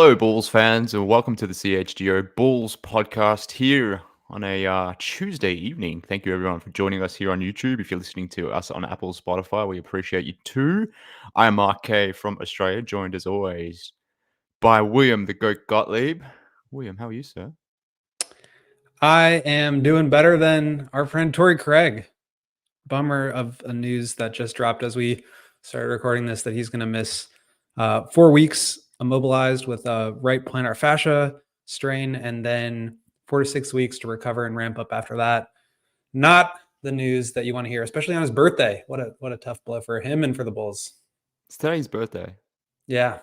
Hello, Bulls fans, and welcome to the CHGO Bulls Podcast here on a Tuesday evening. Thank you, everyone, for joining us here on YouTube. If you're listening to us on Apple, Spotify, we appreciate you too. I am Mark K from Australia, joined as always by William the Goat Gottlieb. William, how are you, sir? I am doing better than our friend Torrey Craig. Bummer of a news that just dropped as we started recording this, that he's going to miss 4 weeks immobilized with a right plantar fascia strain, and then 4 to 6 weeks to recover and ramp up after that. Not the news that you want to hear, especially on his birthday. What a tough blow for him and for the Bulls. It's today's birthday. Yeah.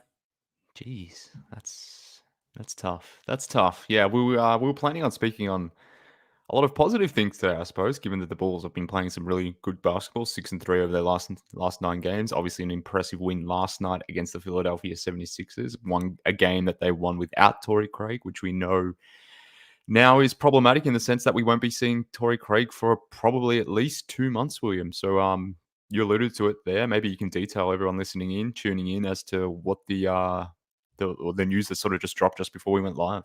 Jeez, that's tough. That's tough. Yeah, we were planning on speaking on a lot of positive things today, I suppose, given that the Bulls have been playing some really good basketball, 6-3 over their last 9 games. Obviously, an impressive win last night against the Philadelphia 76ers. A game that they won without Torrey Craig, which we know now is problematic in the sense that we won't be seeing Torrey Craig for probably at least 2 months, William. So, you alluded to it there. Maybe you can detail everyone tuning in, as to what the news that sort of just dropped just before we went live.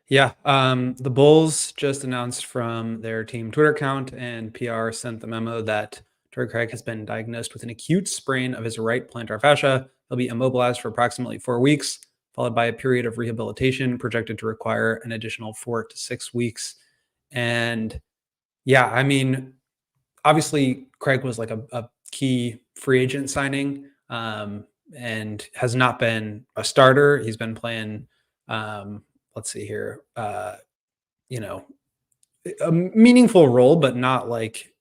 Yeah, the Bulls just announced from their team Twitter account, and PR sent the memo that Torrey Craig has been diagnosed with an acute sprain of his right plantar fascia. He'll be immobilized for approximately 4 weeks, followed by a period of rehabilitation projected to require an additional 4 to 6 weeks. And yeah, I mean, obviously Craig was like a key free agent signing, and has not been a starter. He's been playing, let's see here, a meaningful role, but not like,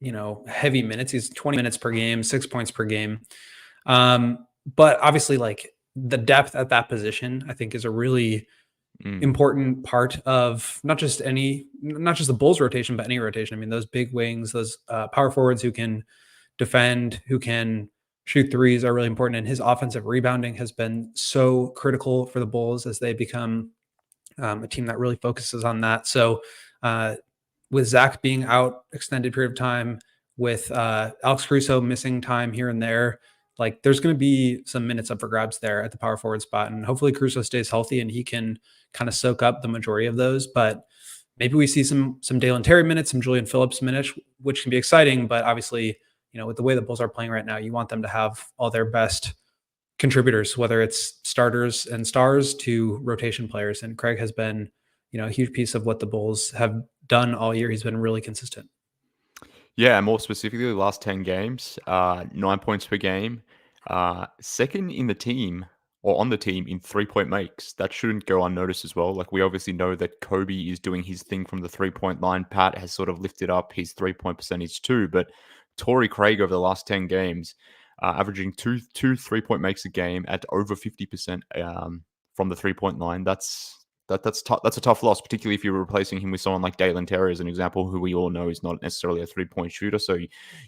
heavy minutes. He's 20 minutes per game, 6 points per game. But obviously, like, the depth at that position, I think, is a really important part of not just the Bulls rotation, but any rotation. I mean, those big wings, those power forwards who can defend, who can shoot threes, are really important. And his offensive rebounding has been so critical for the Bulls as they become a team that really focuses on that. So with Zach being out extended period of time, with Alex Caruso missing time here and there, like, there's going to be some minutes up for grabs there at the power forward spot. And hopefully Caruso stays healthy and he can kind of soak up the majority of those. But maybe we see some Dalen Terry minutes, some Julian Phillips minutes, which can be exciting. But obviously, with the way the Bulls are playing right now, you want them to have all their best contributors, whether it's starters and stars to rotation players. And Craig has been, a huge piece of what the Bulls have done all year. He's been really consistent. Yeah, more specifically, the last 10 games, 9 points per game, second in the team or on the team in 3-point makes. That shouldn't go unnoticed as well. Like, we obviously know that Coby is doing his thing from the 3-point line. Pat has sort of lifted up his 3-point percentage too, but Torrey Craig over the last 10 games, averaging two 3-point makes a game at over 50% from the 3-point line. That's a tough loss, particularly if you're replacing him with someone like Dalen Terry, as an example, who we all know is not necessarily a 3-point shooter. So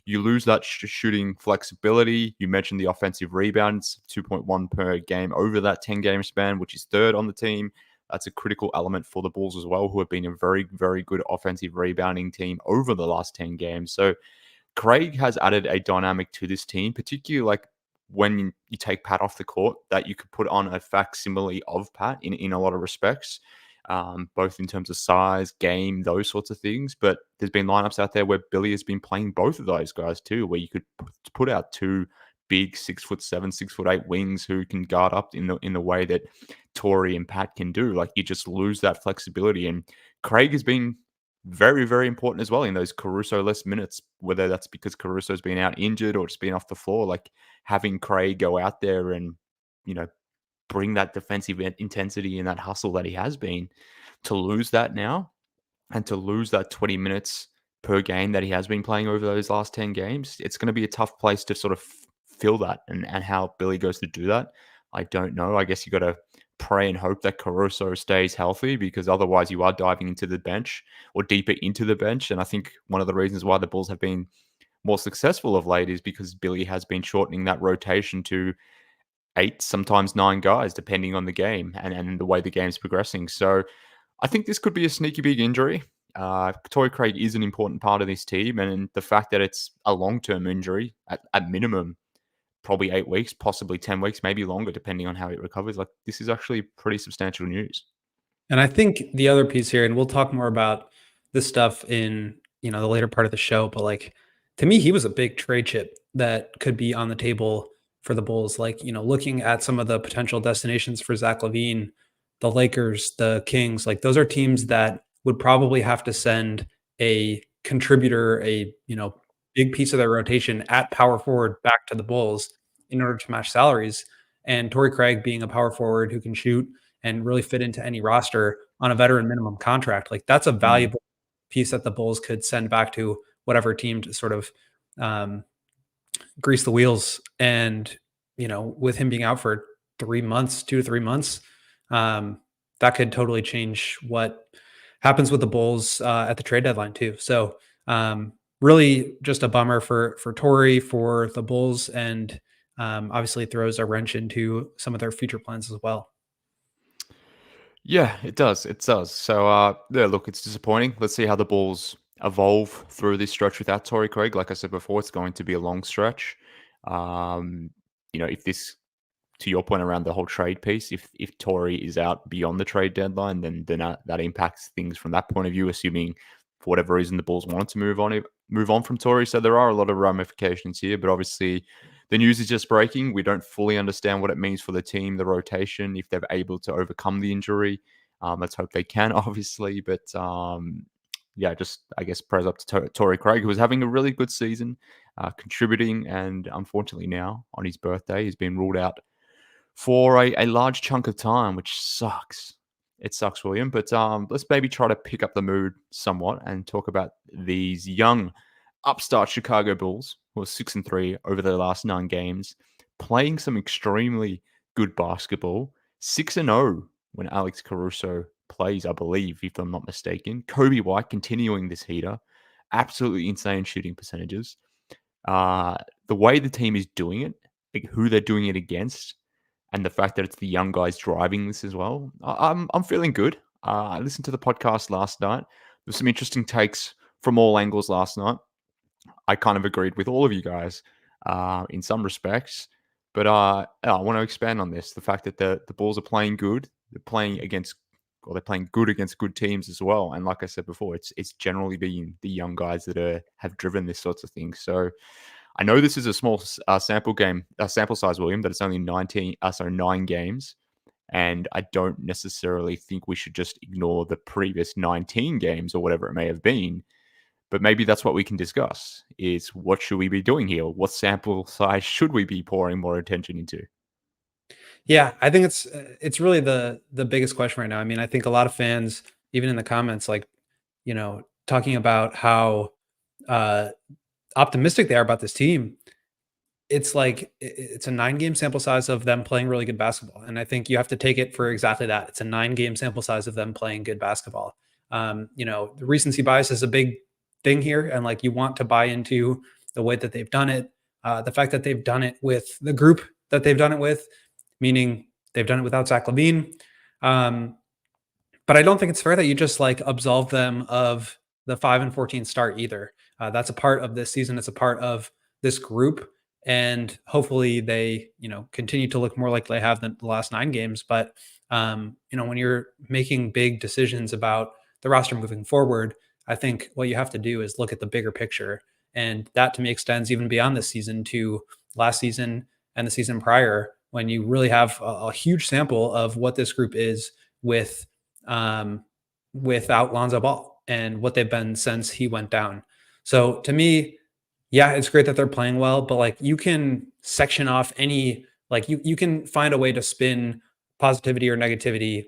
you lose that shooting flexibility. You mentioned the offensive rebounds, 2.1 per game over that 10-game span, which is third on the team. That's a critical element for the Bulls as well, who have been a very, very good offensive rebounding team over the last 10 games. So Craig has added a dynamic to this team, particularly like when you take Pat off the court, that you could put on a facsimile of Pat in a lot of respects, both in terms of size, game, those sorts of things. But there's been lineups out there where Billy has been playing both of those guys too, where you could put out two big 6'7", 6'8" wings who can guard up in the way that Torrey and Pat can do. Like, you just lose that flexibility. And Craig has been very, very important as well in those Caruso-less minutes, whether that's because Caruso's been out injured or just been off the floor. Like, having Craig go out there and, bring that defensive intensity and that hustle that he has been, to lose that now and to lose that 20 minutes per game that he has been playing over those last 10 games, it's going to be a tough place to sort of fill that. And how Billy goes to do that, I don't know. I guess you got to pray and hope that Caruso stays healthy, because otherwise you are diving into the bench or deeper into the bench. And I think one of the reasons why the Bulls have been more successful of late is because Billy has been shortening that rotation to 8, sometimes 9 guys, depending on the game and the way the game's progressing. So I think this could be a sneaky big injury. Torrey Craig is an important part of this team, and the fact that it's a long-term injury at minimum probably 8 weeks, possibly 10 weeks, maybe longer, depending on how it recovers. Like, this is actually pretty substantial news. And I think the other piece here, and we'll talk more about this stuff in, the later part of the show, but like to me, he was a big trade chip that could be on the table for the Bulls. Like, looking at some of the potential destinations for Zach LaVine, the Lakers, the Kings, like those are teams that would probably have to send a contributor, big piece of their rotation at power forward back to the Bulls in order to match salaries. And Torrey Craig being a power forward who can shoot and really fit into any roster on a veteran minimum contract, like that's a valuable piece that the Bulls could send back to whatever team to sort of grease the wheels. And, with him being out for 3 months, 2 to 3 months, that could totally change what happens with the Bulls at the trade deadline too. So really just a bummer for Torrey, for the Bulls, and obviously throws a wrench into some of their future plans as well. Yeah, it does. It does. So, yeah, look, it's disappointing. Let's see how the Bulls evolve through this stretch without Torrey Craig. Like I said before, it's going to be a long stretch. If this, to your point around the whole trade piece, if Torrey is out beyond the trade deadline, then that impacts things from that point of view. Assuming for whatever reason the Bulls wanted to move on from Torrey, so there are a lot of ramifications here. But obviously, the news is just breaking. We don't fully understand what it means for the team, the rotation, if they're able to overcome the injury. Let's hope they can, obviously. But just I guess prayers up to Torrey Craig, who was having a really good season, contributing, and unfortunately now on his birthday, he's been ruled out for a large chunk of time, which sucks. It sucks, William. But let's maybe try to pick up the mood somewhat and talk about these young upstart Chicago Bulls, who are 6-3 over their last 9 games, playing some extremely good basketball. 6-0 when Alex Caruso plays, I believe, if I'm not mistaken. Coby White continuing this heater. Absolutely insane shooting percentages. The way the team is doing it, like who they're doing it against, and the fact that it's the young guys driving this as well, I'm feeling good. I listened to the podcast last night. There's some interesting takes from all angles last night. I kind of agreed with all of you guys in some respects, but I want to expand on this. The fact that the Bulls are playing good, they're playing good against good teams as well. And like I said before, it's generally been the young guys that have driven this sorts of things. So I know this is a small sample size, William, that it's only 9 games. And I don't necessarily think we should just ignore the previous 19 games or whatever it may have been. But maybe that's what we can discuss, is what should we be doing here? What sample size should we be pouring more attention into? Yeah, I think it's really the biggest question right now. I mean, I think a lot of fans, even in the comments, like, talking about how optimistic they are about this team. It's like it's a 9-game sample size of them playing really good basketball, and I think you have to take it for exactly that. It's a 9-game sample size of them playing good basketball. The recency bias is a big thing here, and like you want to buy into the way that they've done it, the fact that they've done it with the group that they've done it with, meaning they've done it without Zach LaVine. But I don't think it's fair that you just like absolve them of the 5-14 start either. That's a part of this season. It's a part of this group. And hopefully they, continue to look more like they have the last 9 games. But, when you're making big decisions about the roster moving forward, I think what you have to do is look at the bigger picture. And that to me extends even beyond this season to last season and the season prior, when you really have a huge sample of what this group is without Lonzo Ball and what they've been since he went down. So to me, yeah, it's great that they're playing well, but like you can section off any, like you can find a way to spin positivity or negativity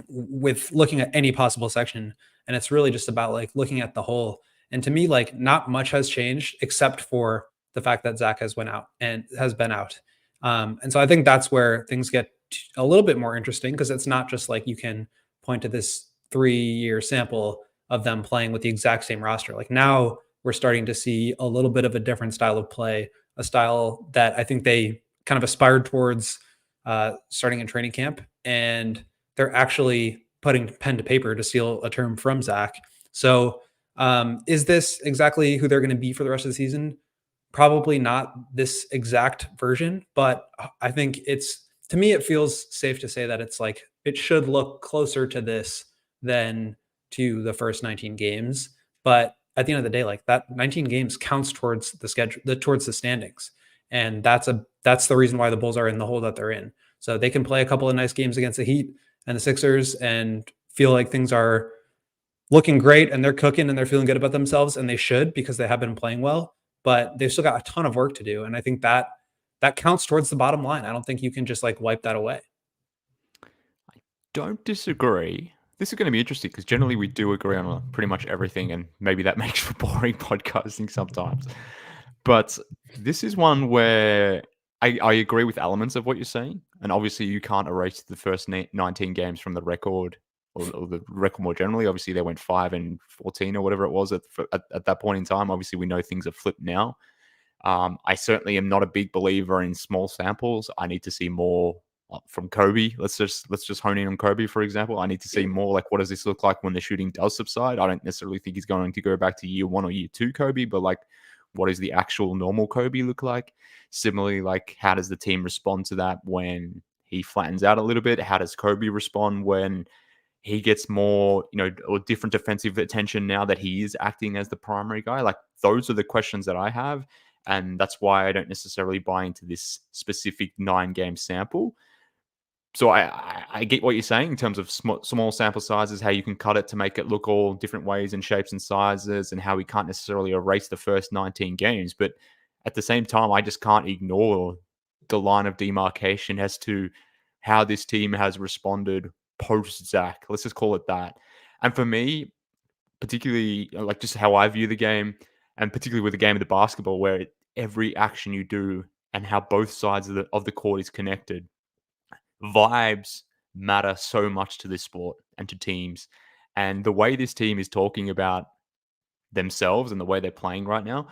with looking at any possible section. And it's really just about like looking at the whole. And to me, like not much has changed except for the fact that Zach has been out. And so I think that's where things get a little bit more interesting, because it's not just like you can point to this 3-year sample of them playing with the exact same roster. Like now we're starting to see a little bit of a different style of play, a style that I think they kind of aspired towards starting in training camp. And they're actually putting pen to paper, to steal a term from Zach. So is this exactly who they're going to be for the rest of the season? probably not this exact version, but I think to me, it feels safe to say that it's like it should look closer to this than to the first 19 games. But at the end of the day, like that 19 games counts towards the schedule, towards the standings. And that's the reason why the Bulls are in the hole that they're in. So they can play a couple of nice games against the Heat and the Sixers and feel like things are looking great and they're cooking and they're feeling good about themselves, and they should, because they have been playing well, but they've still got a ton of work to do. And I think that counts towards the bottom line. I don't think you can just like wipe that away. Don't disagree. This is going to be interesting because generally we do agree on pretty much everything, and maybe that makes for boring podcasting sometimes. But this is one where I agree with elements of what you're saying, and obviously you can't erase the first 19 games from the record, or the record more generally. Obviously they went 5-14 or whatever it was at that point in time. Obviously we know things have flipped now. I certainly am not a big believer in small samples. I need to see more from Coby. Let's just hone in on Coby, for example. I need to see more, like, what does this look like when the shooting does subside? I don't necessarily think he's going to go back to year 1 or year 2 Coby, but like, what does the actual normal Coby look like? Similarly, like, how does the team respond to that when he flattens out a little bit? How does Coby respond when he gets more, or different defensive attention now that he is acting as the primary guy? Like, those are the questions that I have. And that's why I don't necessarily buy into this specific 9-game sample. So I get what you're saying in terms of small sample sizes, how you can cut it to make it look all different ways and shapes and sizes, and how we can't necessarily erase the first 19 games. But at the same time, I just can't ignore the line of demarcation as to how this team has responded post-Zach. Let's just call it that. And for me, particularly like just how I view the game, and particularly with the game of the basketball, where every action you do and how both sides of the court is connected, vibes matter so much to this sport and to teams. And the way this team is talking about themselves and the way they're playing right now,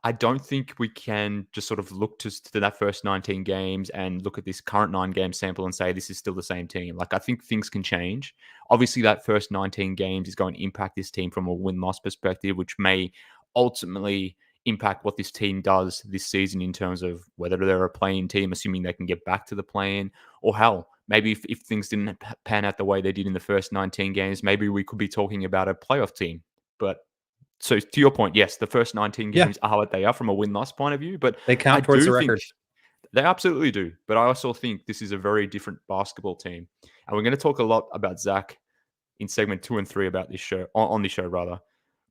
I don't think we can just sort of look to that first 19 games and look at this current 9-game sample and say this is still the same team. Like, I think things can change. Obviously, that first 19 games is going to impact this team from a win-loss perspective, which may ultimately impact what this team does this season in terms of whether they're a playing team, assuming they can get back to the play-in, or hell, maybe if things didn't pan out the way they did in the first 19 games, maybe we could be talking about a playoff team. But so to your point, yes, the first 19 games are what they are from a win-loss point of view, but they count towards the record. They absolutely do. But I also think this is a very different basketball team. And we're going to talk a lot about Zach in segment 2 and 3 about this show, on this show rather.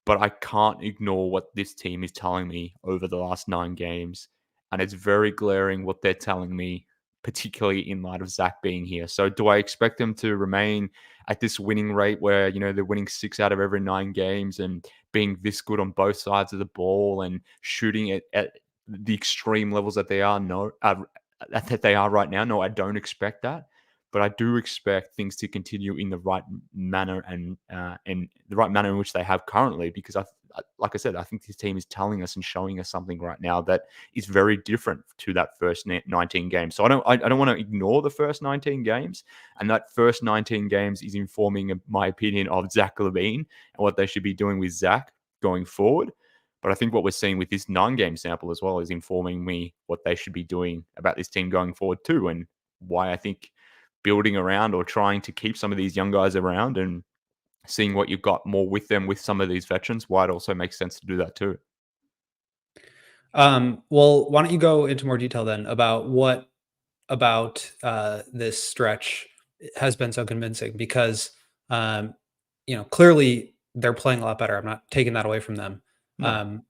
But I can't ignore what this team is telling me over the last 9 games. And it's very glaring what they're telling me, particularly in light of Zach being here. So do I expect them to remain at this winning rate where, they're winning 6 out of every 9 games and being this good on both sides of the ball and shooting it at the extreme levels that they are? No, that they are right now? No, I don't expect that. But I do expect things to continue in the right manner and the right manner in which they have currently, because like I said, I think this team is telling us and showing us something right now that is very different to that first 19 games. So I don't want to ignore the first 19 games, and that first 19 games is informing my opinion of Zach LaVine and what they should be doing with Zach going forward. But I think what we're seeing with this 9-game sample as well is informing me what they should be doing about this team going forward too, and why I think building around or trying to keep some of these young guys around and seeing what you've got more with them with some of these veterans, why it also makes sense to do that too. Well, why don't you go into more detail then about what about this stretch has been so convincing? Because clearly they're playing a lot better. I'm not taking that away from them. No.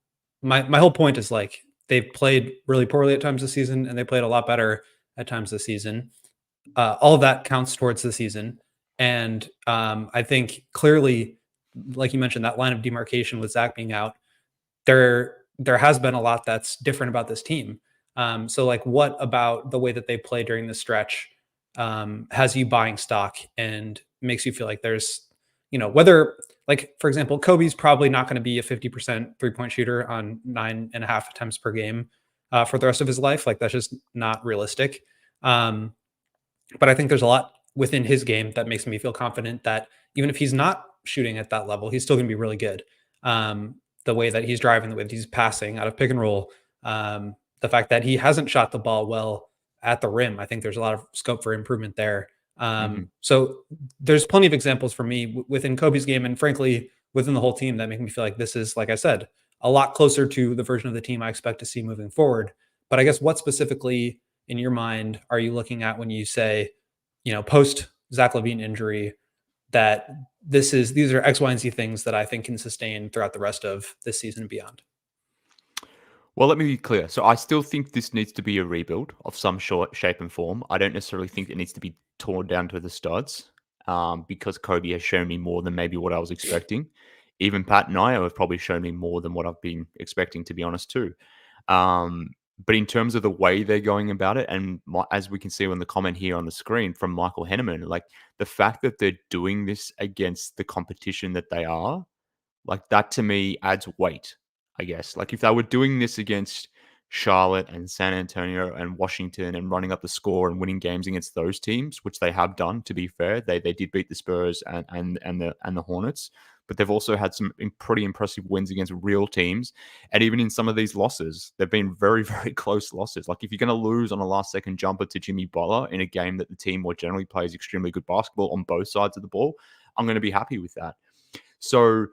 My whole point is, like, they've played really poorly at times this season, and they played a lot better at times this season. All of that counts towards the season. And I think clearly, like you mentioned, that line of demarcation with Zach being out, there has been a lot that's different about this team. So, like, what about the way that they play during the stretch has you buying stock and makes you feel like there's, whether, like, for example, Coby's probably not going to be a 50% three-point shooter on 9.5 attempts per game for the rest of his life. Like, that's just not realistic. But I think there's a lot within his game that makes me feel confident that even if he's not shooting at that level, he's still going to be really good. the way that he's driving, the way that he's passing out of pick and roll, the fact that he hasn't shot the ball well at the rim. I think there's a lot of scope for improvement there. So there's plenty of examples for me within Coby's game, and frankly, within the whole team, that make me feel like this is, like I said, a lot closer to the version of the team I expect to see moving forward. But I guess what specifically in your mind are you looking at when you say, post Zach LaVine injury, that these are X, Y, and Z things that I think can sustain throughout the rest of this season and beyond? Well, let me be clear. So I still think this needs to be a rebuild of some shape and form. I don't necessarily think it needs to be torn down to the studs, because Coby has shown me more than maybe what I was expecting. Even Pat and I have probably shown me more than what I've been expecting, to be honest, too. But in terms of the way they're going about it, and as we can see on the comment here on the screen from Michael Henneman, like the fact that they're doing this against the competition that they are, like that to me adds weight, I guess. Like if they were doing this against Charlotte and San Antonio and Washington and running up the score and winning games against those teams, which they have done, to be fair, they did beat the Spurs and the Hornets, but they've also had some pretty impressive wins against real teams. And even in some of these losses, they've been very, very close losses. Like if you're going to lose on a last second jumper to Jimmy Butler in a game that the team more generally plays extremely good basketball on both sides of the ball, I'm going to be happy with that. So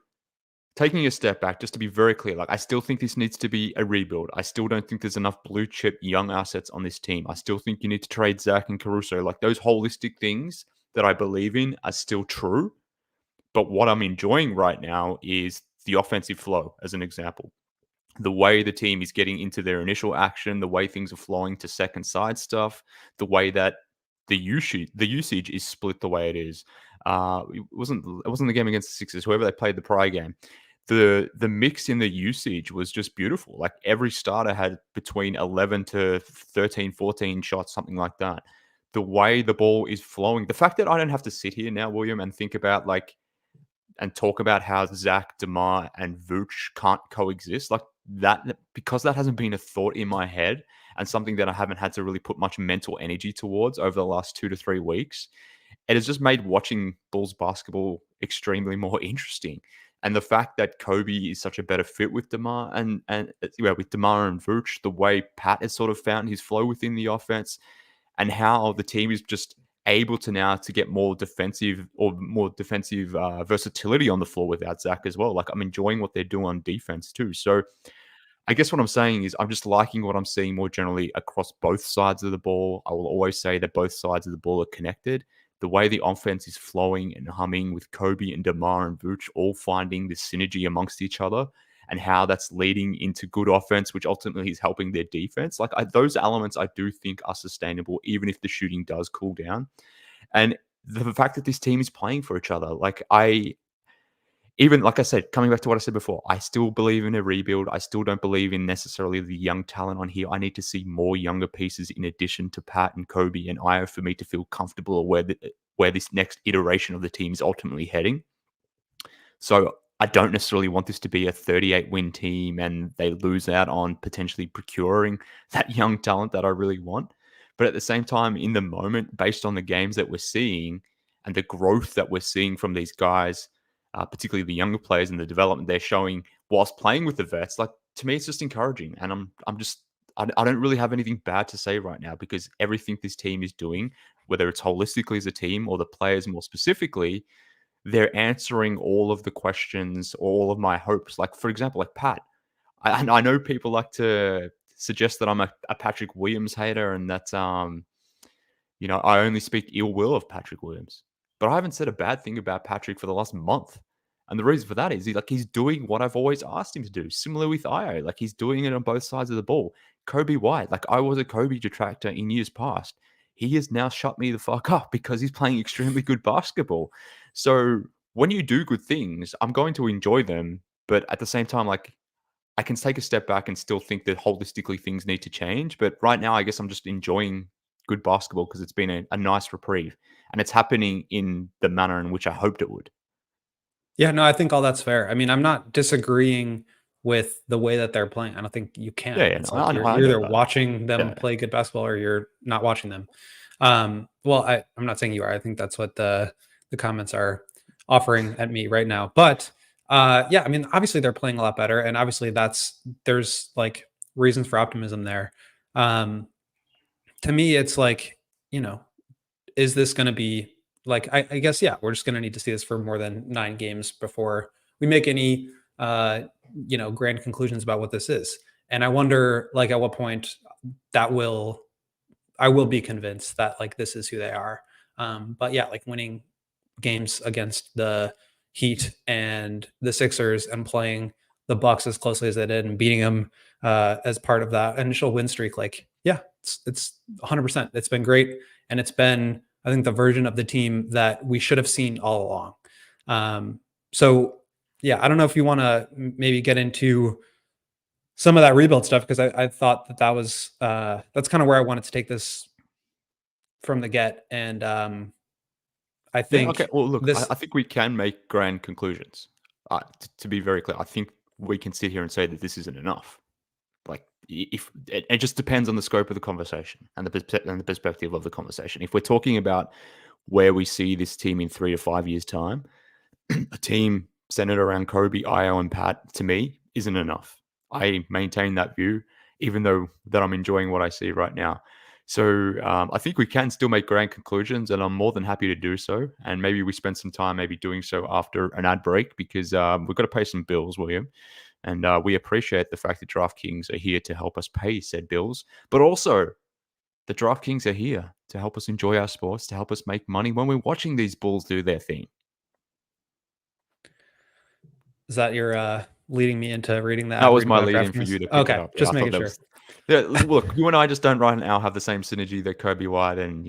taking a step back, just to be very clear, like I still think this needs to be a rebuild. I still don't think there's enough blue chip young assets on this team. I still think you need to trade Zach and Caruso. Like those holistic things that I believe in are still true. But what I'm enjoying right now is the offensive flow, as an example. The way the team is getting into their initial action, the way things are flowing to second side stuff, the way that the usage is split the way it is. It wasn't the game against the Sixers, whoever they played the prior game. The mix in the usage was just beautiful. Like every starter had between 11 to 13, 14 shots, something like that. The way the ball is flowing, the fact that I don't have to sit here now, William, and think about and talk about how Zach, DeMar, and Vooch can't coexist, like that, because that hasn't been a thought in my head and something that I haven't had to really put much mental energy towards over the last 2 to 3 weeks. It has just made watching Bulls basketball extremely more interesting. And the fact that Coby is such a better fit with DeMar and with DeMar and Vooch, the way Pat has sort of found his flow within the offense, and how the team is just able to now to get more defensive versatility on the floor without Zach as well. Like I'm enjoying what they're doing on defense too. So I guess what I'm saying is I'm just liking what I'm seeing more generally across both sides of the ball. I will always say that both sides of the ball are connected. The way the offense is flowing and humming with Coby and DeMar and Vooch all finding this synergy amongst each other, and how that's leading into good offense, which ultimately is helping their defense. Like those elements I do think are sustainable, even if the shooting does cool down. And the fact that this team is playing for each other, like I said, coming back to what I said before, I still believe in a rebuild. I still don't believe in necessarily the young talent on here. I need to see more younger pieces in addition to Pat and Coby and Io for me to feel comfortable where this next iteration of the team is ultimately heading. So I don't necessarily want this to be a 38-win team and they lose out on potentially procuring that young talent that I really want. But at the same time, in the moment, based on the games that we're seeing and the growth that we're seeing from these guys, particularly the younger players and the development they're showing whilst playing with the vets, like to me, it's just encouraging. And I don't really have anything bad to say right now, because everything this team is doing, whether it's holistically as a team or the players more specifically, they're answering all of the questions, all of my hopes. Like, for example, like Pat. I know people like to suggest that I'm a Patrick Williams hater and that, I only speak ill will of Patrick Williams. But I haven't said a bad thing about Patrick for the last month. And the reason for that is he's doing what I've always asked him to do. Similar with Io, like he's doing it on both sides of the ball. Coby White, like I was a Coby detractor in years past. He has now shut me the fuck up because he's playing extremely good basketball. So when you do good things, I'm going to enjoy them. But at the same time, like I can take a step back and still think that holistically things need to change. But right now, I guess I'm just enjoying good basketball because it's been a nice reprieve. And it's happening in the manner in which I hoped it would. Yeah, no, I think all that's fair. I mean, I'm not disagreeing with the way that they're playing. I don't think you can. Yeah, It's no, like I you're know either that. watching them Yeah. play good basketball or you're not watching them. Well, I'm not saying you are. I think that's what the comments are offering at me right now. But Yeah, I mean, obviously they're playing a lot better, and obviously there's like reasons for optimism there. Um, to me, it's like, you know, is this going to be like, I guess, yeah, we're just going to need to see this for more than 9 games before we make any, uh, grand conclusions about what this is. And I wonder, like, at what point that I will be convinced that like this is who they are. But yeah, like winning games against the Heat and the Sixers and playing the Bucks as closely as they did and beating them as part of that initial win streak, like, yeah, it's 100%. It's been great, and it's been, I think, the version of the team that we should have seen all along. So yeah, I don't know if you want to maybe get into some of that rebuild stuff, because I thought that was that's kind of where I wanted to take this from the get, and I Yeah, okay. think Well, look, I, this I think we can make grand conclusions. To be very clear, I think we can sit here and say that this isn't enough. Like, if it just depends on the scope of the conversation and the perspective of the conversation. If we're talking about where we see this team in 3 to 5 years' time, a team centered around Coby, Io, and Pat, to me, isn't enough. I maintain that view, even though that I'm enjoying what I see right now. So I think we can still make grand conclusions, and I'm more than happy to do so. And maybe we spend some time maybe doing so after an ad break, because we've got to pay some bills, William. And we appreciate the fact that DraftKings are here to help us pay said bills, but also the DraftKings are here to help us enjoy our sports, to help us make money when we're watching these Bulls do their thing. is that you're leading me into reading the That ad was read my about lead in for DraftKings? you to pick it Okay, up. Yeah, just I thought making that sure. was. Yeah, look, you and I just don't right now have the same synergy that Coby White and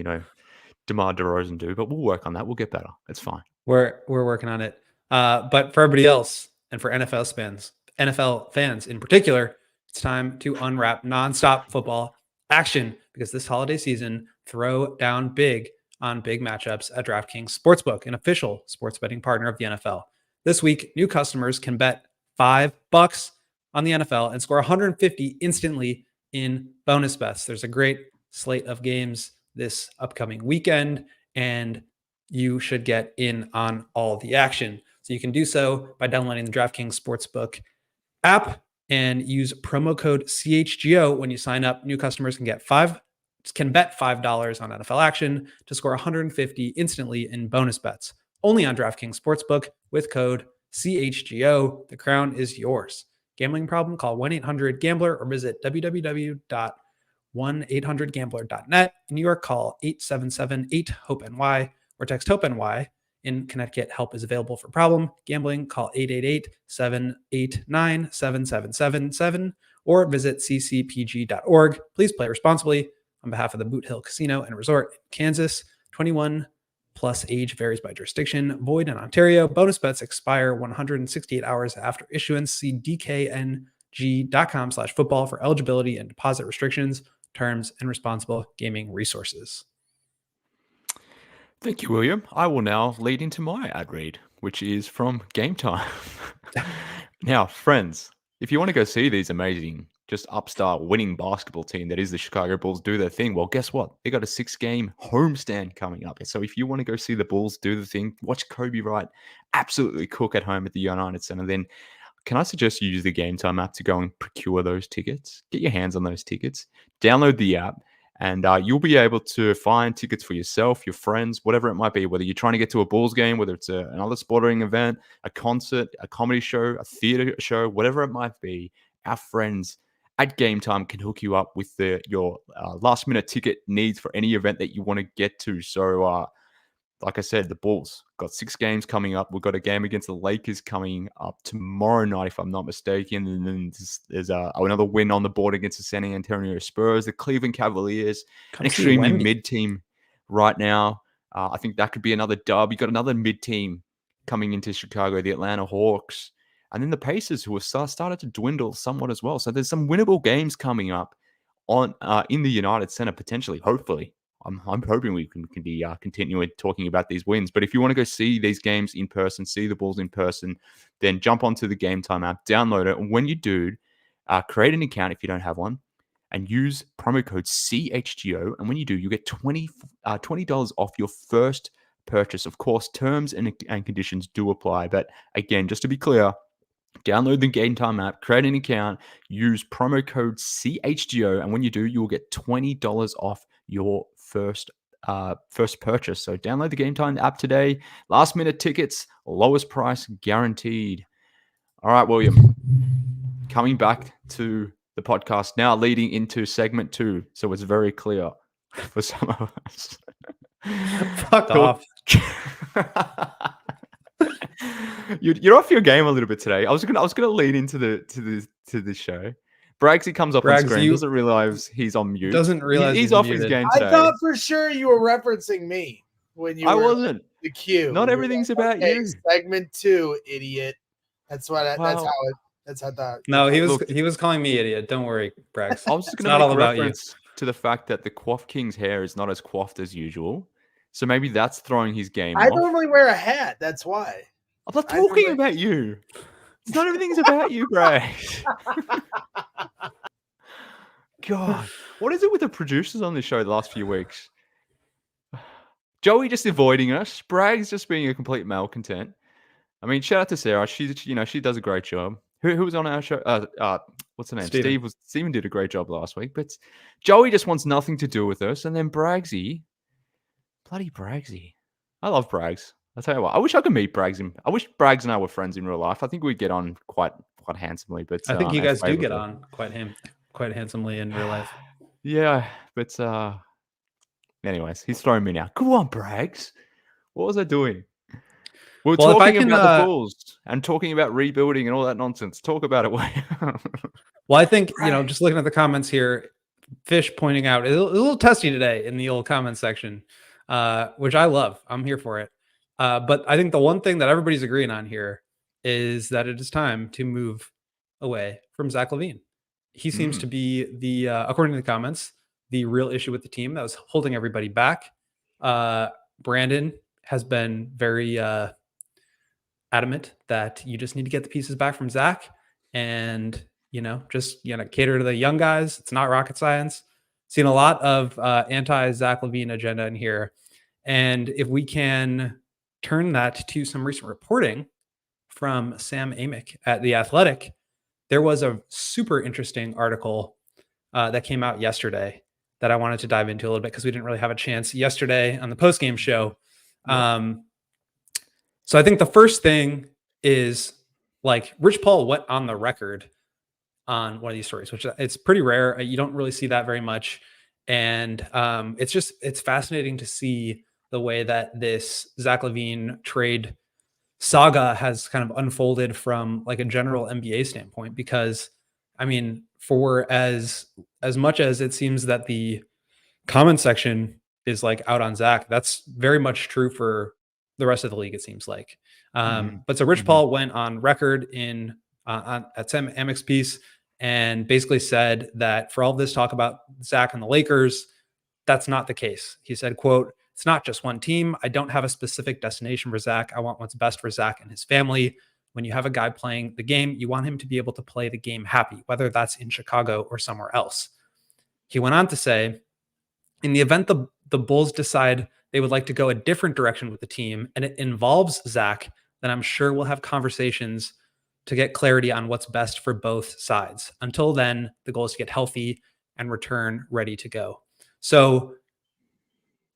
DeMar DeRozan do, but we'll work on that. We'll get better. It's fine. We're working on it. But for everybody else, and for NFL fans in particular, it's time to unwrap nonstop football action, because this holiday season, throw down big on big matchups at DraftKings Sportsbook, an official sports betting partner of the NFL. This week, new customers can bet $5 on the NFL and score 150 instantly in bonus bets. There's a great slate of games this upcoming weekend, and you should get in on all the action. So you can do so by downloading the DraftKings Sportsbook app and use promo code CHGO when you sign up. New customers can bet $5 on NFL action to score 150 instantly in bonus bets. Only on DraftKings Sportsbook with code CHGO. The crown is yours. Gambling problem? Call 1-800-GAMBLER or visit www.1800gambler.net. In New York, call 877-8-HOPE-NY or text HOPE-NY. In Connecticut, help is available for problem gambling. Call 888-789-7777 or visit ccpg.org. Please play responsibly. On behalf of the Boot Hill Casino and Resort in Kansas, 21 plus, age varies by jurisdiction, void in Ontario. Bonus bets expire 168 hours after issuance. See dkng.com/football for eligibility and deposit restrictions, terms, and responsible gaming resources. Thank you, William. I will now lead into my ad read, which is from Game Time. Now, friends, if you want to go see these amazing, just upstart winning basketball team that is the Chicago Bulls do their thing, well, guess what? They got a 6-game homestand coming up. So if you want to go see the Bulls do the thing, watch Coby White absolutely cook at home at the United Center, then can I suggest you use the Game Time app to go and procure those tickets? Get your hands on those tickets. Download the app, and you'll be able to find tickets for yourself, your friends, whatever it might be, whether you're trying to get to a Bulls game, whether it's another sporting event, a concert, a comedy show, a theater show, whatever it might be. Our friends at Game Time can hook you up with your last-minute ticket needs for any event that you want to get to. So, like I said, the Bulls got 6 games coming up. We've got a game against the Lakers coming up tomorrow night, if I'm not mistaken. And then there's another win on the board against the San Antonio Spurs, the Cleveland Cavaliers, an extremely mid-team right now. I think that could be another dub. You got another mid-team coming into Chicago, the Atlanta Hawks, and then the Pacers, who have started to dwindle somewhat as well. So there's some winnable games coming up on in the United Center, potentially, hopefully. I'm hoping we can be continuing talking about these wins. But if you want to go see these games in person, see the Bulls in person, then jump onto the Game Time app, download it. And when you do, create an account if you don't have one, and use promo code CHGO. And when you do, you get $20 off your first purchase. Of course, terms and conditions do apply. But again, just to be clear, download the Game Time app, create an account, use promo code CHGO, and when you do, you will get $20 off your first purchase. So download the Game Time app today. Last minute tickets, lowest price guaranteed. All right, William, coming back to the podcast now, leading into segment 2, so it's very clear for some of us. Fuck off. You're off your game a little bit today. I was gonna lean into the show. Bragsy comes up on screen, doesn't realize he's on mute. Doesn't realize he's off his game today. I thought for sure you were referencing me when you. I wasn't. The cue. Not everything's about you. Segment 2, idiot. That's what. That's how it. That's how that. No, he was calling me idiot. Don't worry, Brags. I was just going to make reference to the fact that the Quaff King's hair is not as coiffed as usual, so maybe that's throwing his game off. I normally wear a hat. That's why. I'm not talking about you. It's not everything's about you, Brags. God, what is it with the producers on this show the last few weeks? Joey just avoiding us. Brags just being a complete malcontent. I mean, shout out to Sarah. She does a great job. Who was on our show? What's her name? Steven did a great job last week, but Joey just wants nothing to do with us. And then Bragsy, bloody Bragsy. I love Brags. I'll tell you what. I wish I could meet Brags. I wish Brags and I were friends in real life. I think we'd get on quite handsomely. But I think you guys do get on quite handsomely in real life. Yeah, but anyways, he's throwing me now. Go on, Brags. What was I doing? We're talking about the Bulls and talking about rebuilding and all that nonsense. Talk about it. Well, I think, just looking at the comments here, Fish pointing out a little testy today in the old comment section, which I love. I'm here for it. But I think the one thing that everybody's agreeing on here is that it is time to move away from Zach LaVine. He seems to be according to the comments, the real issue with the team that was holding everybody back. Brandon has been very adamant that you just need to get the pieces back from Zach and, just, cater to the young guys. It's not rocket science. Seen a lot of anti-Zach LaVine agenda in here. And if we can turn that to some recent reporting from Sam Amick at The Athletic, there was a super interesting article that came out yesterday that I wanted to dive into a little bit because we didn't really have a chance yesterday on the postgame show. So I think the first thing is Rich Paul went on the record on one of these stories, which it's pretty rare. You don't really see that very much. And it's fascinating to see the way that this Zach LaVine trade saga has kind of unfolded from a general NBA standpoint, because I mean, for as much as it seems that the comment section is out on Zach, that's very much true for the rest of the league, it seems like. But so Rich Paul went on record at Sam Amick's piece and basically said that for all this talk about Zach and the Lakers, that's not the case. He said, quote, "It's not just one team. I don't have a specific destination for Zach. I want what's best for Zach and his family. When you have a guy playing the game, you want him to be able to play the game happy, whether that's in Chicago or somewhere else." He went on to say, in the event the Bulls decide they would like to go a different direction with the team and it involves Zach, then I'm sure we'll have conversations to get clarity on what's best for both sides. Until then, the goal is to get healthy and return ready to go. So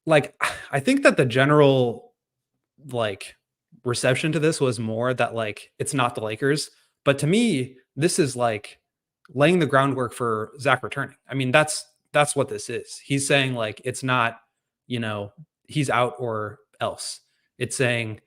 I think that the general reception to this was more that it's not the Lakers, but to me, this is laying the groundwork for Zach returning. I mean, that's what this is. He's saying it's not, he's out or else. It's saying,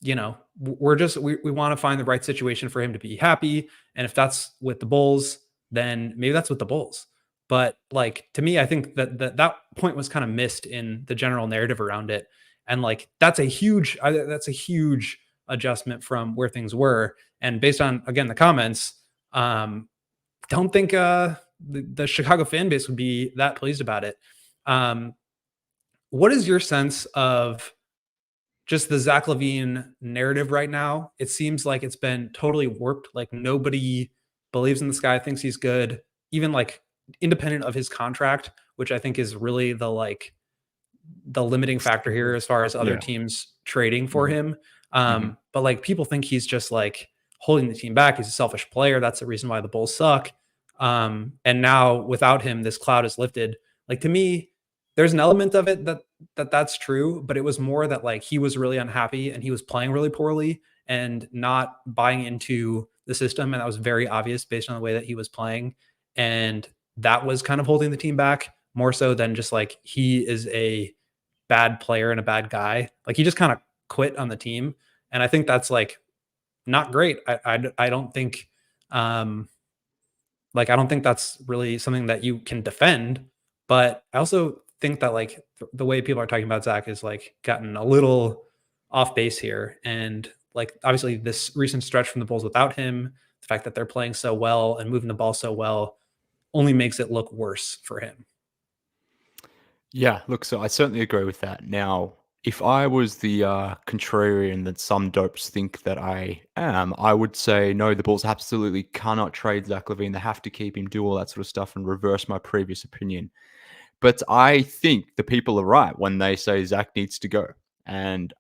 we want to find the right situation for him to be happy. And if that's with the Bulls, then maybe that's with the Bulls. But to me, I think that point was kind of missed in the general narrative around it. And that's a huge adjustment from where things were. And based on, again, the comments, don't think the Chicago fan base would be that pleased about it. What is your sense of just the Zach LaVine narrative right now? It seems like it's been totally warped. Nobody believes in this guy, thinks he's good, even independent of his contract, which I think is really the the limiting factor here as far as other Yeah. teams trading for him. Mhm. But like people think he's just like holding the team back. He's a selfish player. That's the reason why the Bulls suck. And now without him, this cloud is lifted. Like to me, there's an element of it that's true, but it was more that like he was really unhappy and he was playing really poorly and not buying into the system. And that was very obvious based on the way that he was playing. And that was kind of holding the team back more so than just like he is a bad player and a bad guy. Like he just kind of quit on the team. And I think that's like not great. I don't think like I don't think that's really something that you can defend. But I also think that like the way people are talking about Zach is like gotten a little off base here. And like obviously this recent stretch from the Bulls without him, the fact that they're playing so well and moving the ball so well only makes it look worse for him. Yeah, look, so I certainly agree with that. Now, if I was the contrarian that some dopes think that I am, I would say no, the Bulls absolutely cannot trade Zach LaVine. They have to keep him, do all that sort of stuff, and reverse my previous opinion. But I think the people are right when they say Zach needs to go. And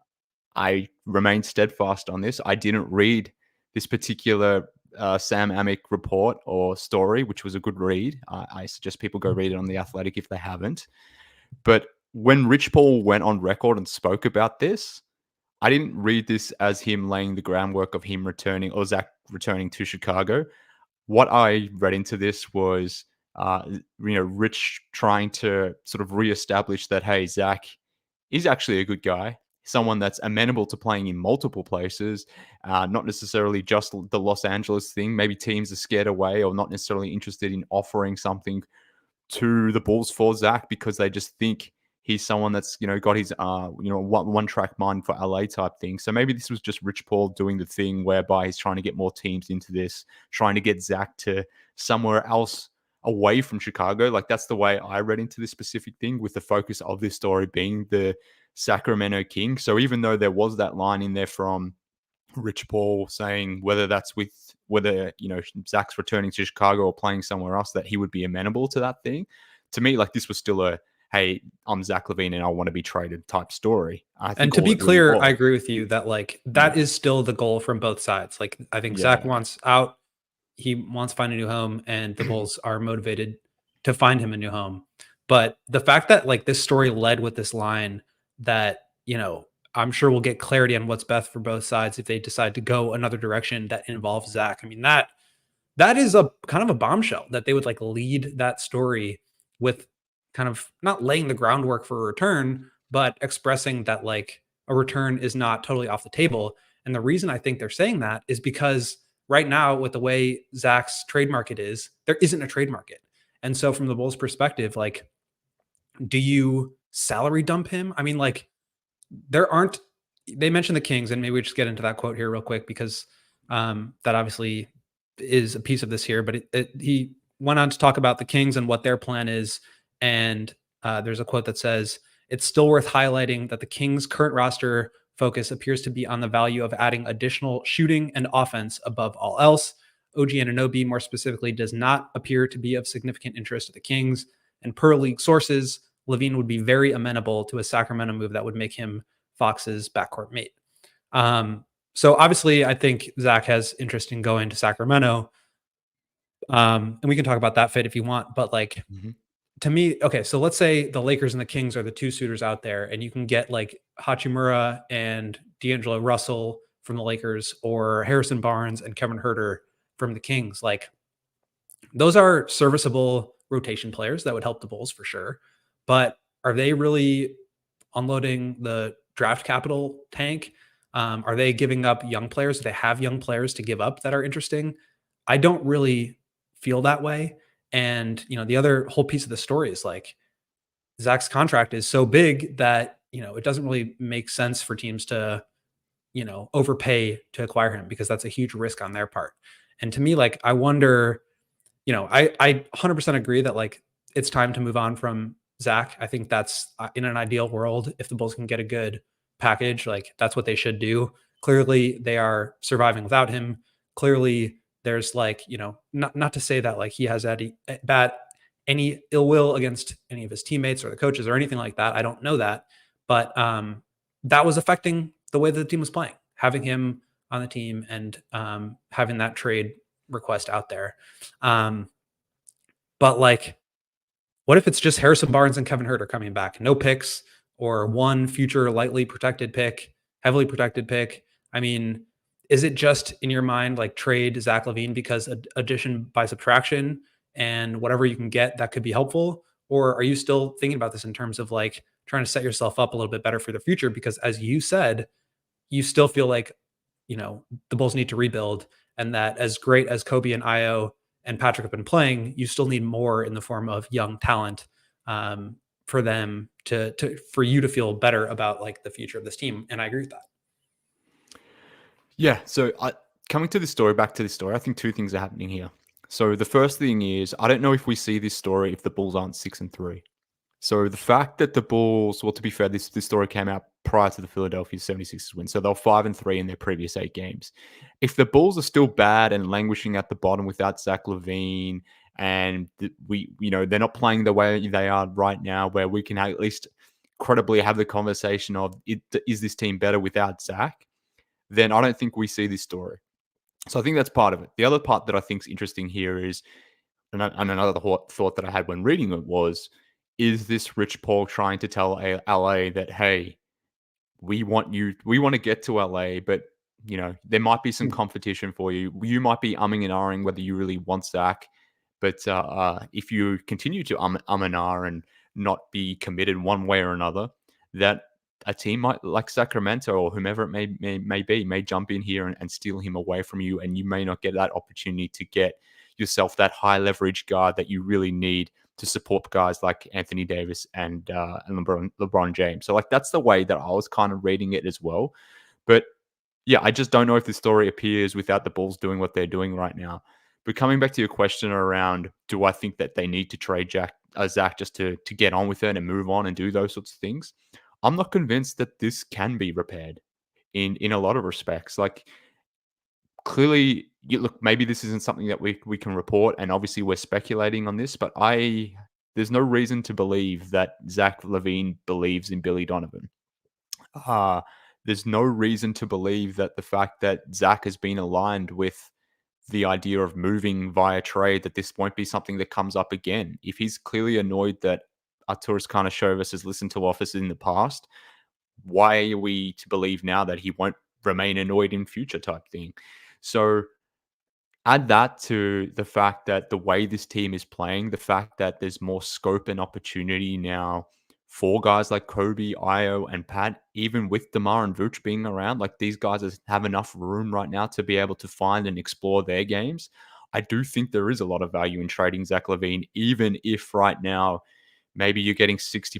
I remain steadfast on this. I didn't read this particular Sam Amick report or story, which was a good read. I suggest people go read it on The Athletic if they haven't. But when Rich Paul went on record and spoke about this, I didn't read this as him laying the groundwork of him returning or Zach returning to Chicago. What I read into this was, Rich trying to sort of reestablish that, hey, Zach is actually a good guy, someone that's amenable to playing in multiple places, not necessarily just the Los Angeles thing. Maybe teams are scared away or not necessarily interested in offering something to the Bulls for Zach because they just think he's someone that's, got his, one track mind for LA type thing. So maybe this was just Rich Paul doing the thing whereby he's trying to get more teams into this, trying to get Zach to somewhere else away from Chicago. Like that's the way I read into this specific thing, with the focus of this story being the Sacramento Kings. So even though there was that line in there from Rich Paul saying whether Zach's returning to Chicago or playing somewhere else, that he would be amenable to that thing. To me, like this was still a, hey, I'm Zach LaVine and I want to be traded type story. And to be clear, I agree with you that like that is still the goal from both sides. Like I think Zach wants out, he wants to find a new home, and the Bulls are motivated to find him a new home. But the fact that like this story led with this line that, I'm sure we'll get clarity on what's best for both sides if they decide to go another direction that involves Zach. I mean, that is a kind of a bombshell that they would like lead that story with kind of not laying the groundwork for a return, but expressing that like a return is not totally off the table. And the reason I think they're saying that is because right now, with the way Zach's trade market is, there isn't a trade market. And so from the Bulls' perspective, like, do you salary dump him? I mean, like, they mentioned the Kings, and maybe we just get into that quote here real quick because that obviously is a piece of this here, but he went on to talk about the Kings and what their plan is. And there's a quote that says, "It's still worth highlighting that the Kings' current roster focus appears to be on the value of adding additional shooting and offense above all else. OG Anunoby, more specifically, does not appear to be of significant interest to the Kings. And per league sources, LaVine would be very amenable to a Sacramento move that would make him Fox's backcourt mate." So obviously, I think Zach has interest in going to Sacramento. And we can talk about that fit if you want. But like, to me, okay, so let's say the Lakers and the Kings are the two suitors out there, and you can get like Hachimura and D'Angelo Russell from the Lakers, or Harrison Barnes and Kevin Huerter from the Kings. Like, those are serviceable rotation players that would help the Bulls for sure. But are they really unloading the draft capital tank? Are they giving up young players? Do they have young players to give up that are interesting? I don't really feel that way. And, the other whole piece of the story is like Zach's contract is so big that, it doesn't really make sense for teams to, overpay to acquire him, because that's a huge risk on their part. And to me, like, I wonder, I 100% agree that like it's time to move on from Zach. I think that's in an ideal world, if the Bulls can get a good package, like that's what they should do. Clearly they are surviving without him. Clearly there's like, not to say that like he has any ill will against any of his teammates or the coaches or anything like that. I don't know that, but that was affecting the way that the team was playing, having him on the team and having that trade request out there. But like, what if it's just Harrison Barnes and Kevin Huerter coming back? No picks or one future lightly protected pick, heavily protected pick. I mean, is it just in your mind like trade Zach LaVine because addition by subtraction and whatever you can get that could be helpful? Or are you still thinking about this in terms of like trying to set yourself up a little bit better for the future? Because as you said, you still feel like, the Bulls need to rebuild, and that as great as Coby and Io and Patrick have been playing, you still need more in the form of young talent for them for you to feel better about like the future of this team. And I agree with that. Yeah. So coming to this story, back to this story, I think two things are happening here. So the first thing is, I don't know if we see this story if the Bulls aren't 6-3. So the fact that the Bulls, well, to be fair, this story came out prior to the Philadelphia 76ers win. So they're 5-3 in their previous 8 games. If the Bulls are still bad and languishing at the bottom without Zach LaVine, and they're not playing the way they are right now, where we can at least credibly have the conversation of, is this team better without Zach? Then I don't think we see this story. So I think that's part of it. The other part that I think is interesting here is, and another thought that I had when reading it was, is this Rich Paul trying to tell LA that, hey, we want to get to LA, but there might be some competition for you. You might be umming and ahhing whether you really want Zach, but if you continue to and ah and not be committed one way or another, that a team like Sacramento or whomever it may jump in here and steal him away from you, and you may not get that opportunity to get yourself that high leverage guard that you really need to support guys like Anthony Davis and LeBron James. So like, that's the way that I was kind of reading it as well. But yeah, I just don't know if the story appears without the Bulls doing what they're doing right now. But coming back to your question around, do I think that they need to trade Zach just to get on with it and move on and do those sorts of things? I'm not convinced that this can be repaired in a lot of respects. Like, clearly, look, maybe this isn't something that we can report, and obviously we're speculating on this, but there's no reason to believe that Zach LaVine believes in Billy Donovan. There's no reason to believe that the fact that Zach has been aligned with the idea of moving via trade, that this won't be something that comes up again. If he's clearly annoyed that Arturas Karnisovas has listened to offers in the past, why are we to believe now that he won't remain annoyed in future type thing? So add that to the fact that the way this team is playing, the fact that there's more scope and opportunity now for guys like Coby, Io, and Pat, even with DeMar and Vooch being around, like, these guys have enough room right now to be able to find and explore their games. I do think there is a lot of value in trading Zach LaVine, even if right now maybe you're getting 60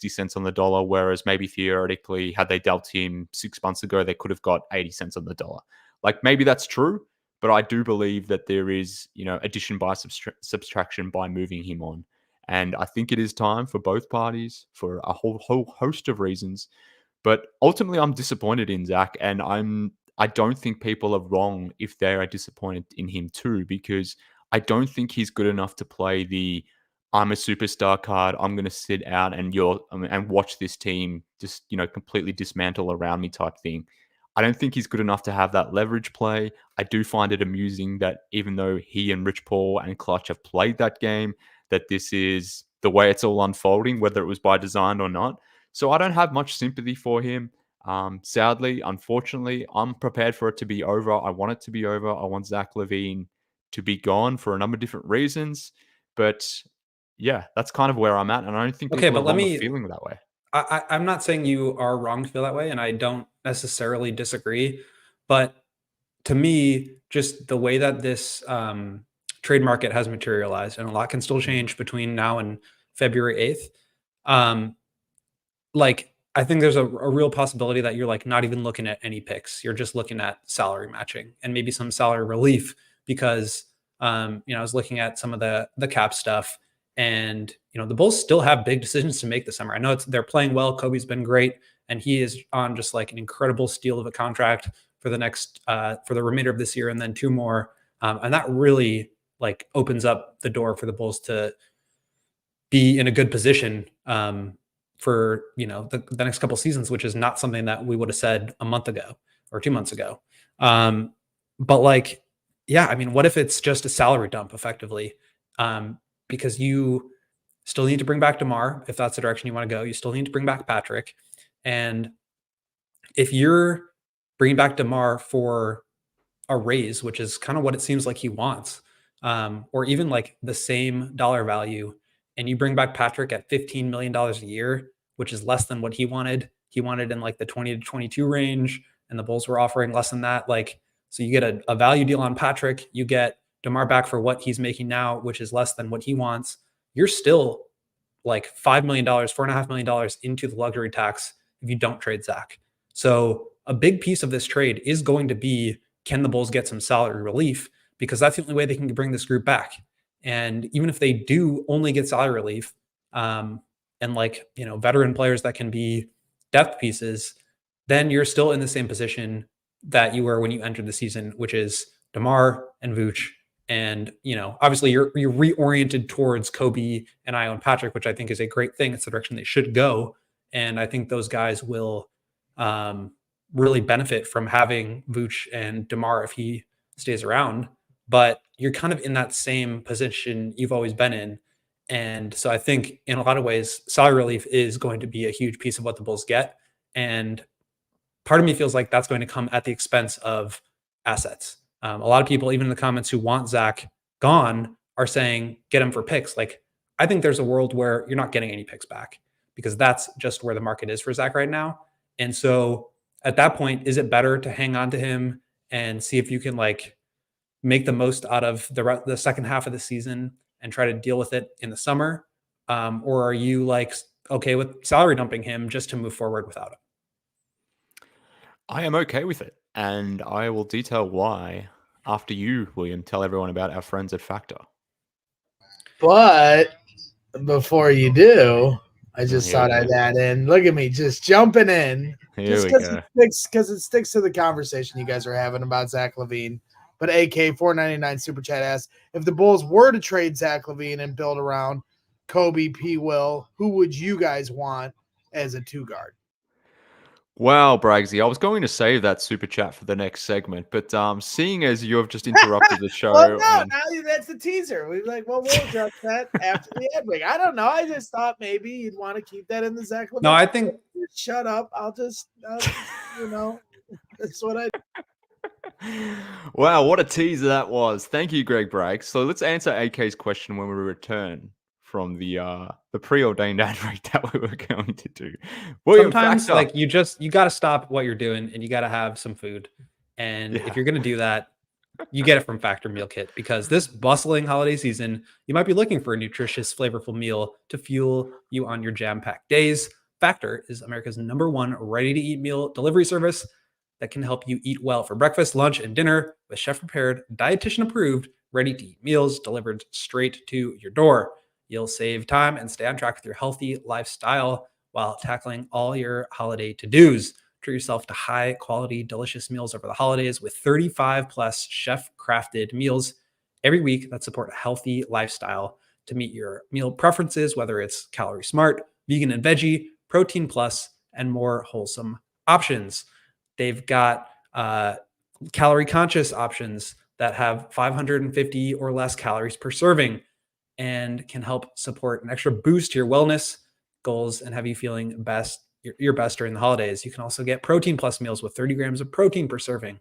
cents on the dollar, whereas maybe theoretically, had they dealt him 6 months ago, they could have got 80 cents on the dollar. Like, maybe that's true, but I do believe that there is, addition by subtraction by moving him on. And I think it is time for both parties for a whole host of reasons. But ultimately, I'm disappointed in Zach, and I don't think people are wrong if they are disappointed in him too, because I don't think he's good enough to play the I'm a superstar card. I'm going to sit out and watch this team just, completely dismantle around me type thing. I don't think he's good enough to have that leverage play. I do find it amusing that even though he and Rich Paul and Clutch have played that game, that this is the way it's all unfolding, whether it was by design or not. So I don't have much sympathy for him. Sadly, unfortunately, I'm prepared for it to be over. I want it to be over. I want Zach LaVine to be gone for a number of different reasons. But yeah, that's kind of where I'm at. And I don't think people are wrong for feeling that way. I'm not saying you are wrong to feel that way, and I don't necessarily disagree. But to me, just the way that this trade market has materialized, and a lot can still change between now and February 8th. I think there's a real possibility that you're like not even looking at any picks. You're just looking at salary matching and maybe some salary relief because, I was looking at some of the cap stuff, and, the Bulls still have big decisions to make this summer. I know they're playing well. Coby's been great, and he is on just like an incredible steal of a contract for the next, for the remainder of this year, and then 2 more. And that really like opens up the door for the Bulls to be in a good position for, the next couple seasons, which is not something that we would have said a month ago or 2 months ago. But like, yeah, I mean, what if it's just a salary dump effectively? Because you still need to bring back DeMar if that's the direction you want to go. You still need to bring back Patrick. And if you're bringing back DeMar for a raise, which is kind of what it seems like he wants, or even like the same dollar value, and you bring back Patrick at $15 million a year, which is less than what he wanted. He wanted in like the 20 to 22 range, and the Bulls were offering less than that. Like, so you get a value deal on Patrick, you get DeMar back for what he's making now, which is less than what he wants. You're still like $5 million, $4.5 million into the luxury tax if you don't trade Zach. So a big piece of this trade is going to be, can the Bulls get some salary relief? Because that's the only way they can bring this group back. And even if they do only get salary relief, and like, veteran players that can be depth pieces, then you're still in the same position that you were when you entered the season, which is DeMar and Vooch. And, obviously you're reoriented towards Coby and Ion Patrick, which I think is a great thing. It's the direction they should go. And I think those guys will really benefit from having Vooch and DeMar if he stays around. But you're kind of in that same position you've always been in. And so I think in a lot of ways, salary relief is going to be a huge piece of what the Bulls get. And part of me feels like that's going to come at the expense of assets. A lot of people, even in the comments who want Zach gone, are saying, get him for picks. Like, I think there's a world where you're not getting any picks back because that's just where the market is for Zach right now. And so at that point, is it better to hang on to him and see if you can like make the most out of the second half of the season and try to deal with it in the summer? Or are you like okay with salary dumping him just to move forward without him? I am okay with it, and I will detail why after you, William, tell everyone about our friends at Factor. But before you do, I just thought I'd add in. Look at me, just jumping in. Just because it sticks to the conversation you guys are having about Zach LaVine. But AK 499 Super Chat asks, if the Bulls were to trade Zach LaVine and build around Coby, P. Will, who would you guys want as a two guard? Wow, Braggsy, I was going to save that super chat for the next segment, but seeing as you have just interrupted the show. Well, no, that's the teaser. We're like, we'll address that after the ad break. I don't know. I just thought maybe you'd want to keep that in the Zach LaVine. No, I think. Shut up. I'll just that's what I. Wow, what a teaser that was. Thank you, Greg Braggs. So let's answer AK's question when we return from the preordained ad break that we were going to do. William, sometimes like you got to stop what you're doing and you got to have some food. And if you're going to do that, you get it from Factor Meal Kit, because this bustling holiday season, you might be looking for a nutritious, flavorful meal to fuel you on your jam-packed days. Factor is America's #1 ready-to-eat meal delivery service that can help you eat well for breakfast, lunch, and dinner with chef-prepared, dietitian-approved, ready-to-eat meals delivered straight to your door. You'll save time and stay on track with your healthy lifestyle while tackling all your holiday to-dos. Treat yourself to high-quality, delicious meals over the holidays with 35-plus chef-crafted meals every week that support a healthy lifestyle to meet your meal preferences, whether it's calorie smart, vegan and veggie, protein plus, and more wholesome options. They've got calorie conscious options that have 550 or less calories per serving and can help support an extra boost to your wellness goals and have you feeling your best during the holidays. You can also get protein plus meals with 30 grams of protein per serving.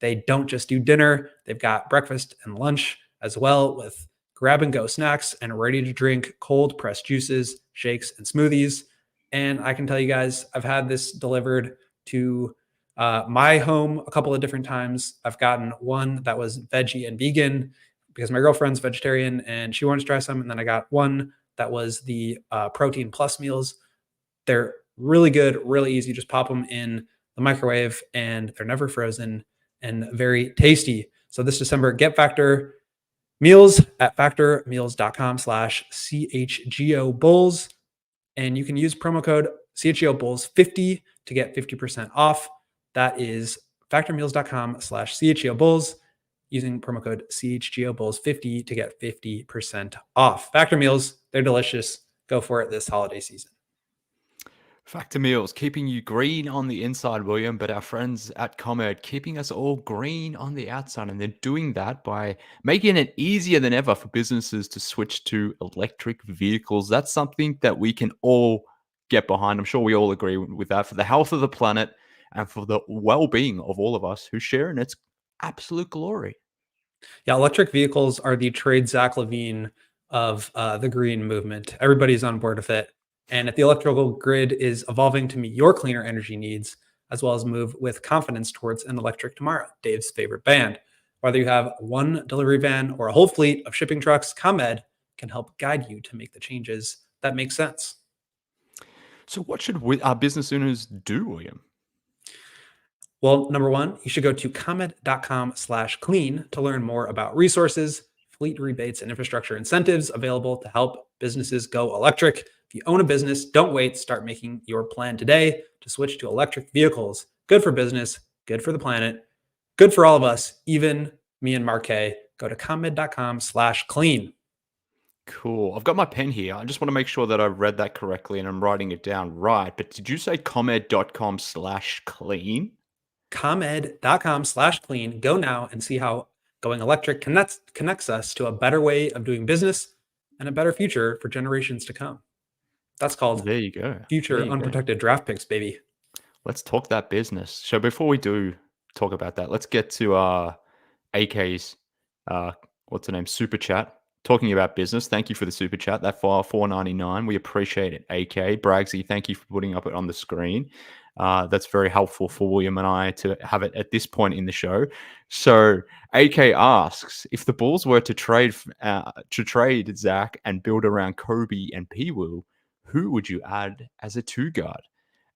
They don't just do dinner. They've got breakfast and lunch as well, with grab and go snacks and ready to drink cold pressed juices, shakes, and smoothies. And I can tell you guys, I've had this delivered to my home a couple of different times. I've gotten one that was veggie and vegan because my girlfriend's vegetarian and she wanted to try some. And then I got one that was the protein plus meals. They're really good, really easy. Just pop them in the microwave and they're never frozen and very tasty. So this December, get Factor meals at factormeals.com/CHGO Bulls. And you can use promo code CHGO Bulls 50 to get 50% off. That is factormeals.com/CHGO Bulls, using promo code CHGO Bulls 50 to get 50% off. Factor meals, they're delicious. go for it this holiday season. Factor Meals, keeping you green on the inside, William, but our friends at ComEd keeping us all green on the outside. And they're doing that by making it easier than ever for businesses to switch to electric vehicles. That's something that we can all get behind. I'm sure we all agree with that for the health of the planet and for the well-being of all of us who share in its absolute glory. Yeah, electric vehicles are the trade Zach LaVine of the green movement. Everybody's on board with it. And if the electrical grid is evolving to meet your cleaner energy needs, as well as move with confidence towards an electric tomorrow, Dave's favorite band. Whether you have one delivery van or a whole fleet of shipping trucks, ComEd can help guide you to make the changes that make sense. So what should our business owners do, William? Well, number one, you should go to comed.com/clean to learn more about resources, fleet rebates, and infrastructure incentives available to help businesses go electric. If you own a business, don't wait. Start making your plan today to switch to electric vehicles. Good for business, good for the planet, good for all of us, even me and Marquet. Go to comed.com/clean. Cool. I've got my pen here. I just want to make sure that I read that correctly and I'm writing it down right. But did you say comed.com/clean? comed.com/clean. Go now and see how going electric connects us to a better way of doing business and a better future for generations to come. That's called There you go. Future unprotected draft picks, baby. Let's talk that business. So before we do talk about that, let's get to AK's what's the name? Super chat. Talking about business. Thank you for the super chat. That file $4.99. We appreciate it. AK Braggsy, thank you for putting up it on the screen. That's very helpful for William and I to have it at this point in the show. So AK asks, if the Bulls were to trade Zach and build around Coby and P-Will, who would you add as a two guard?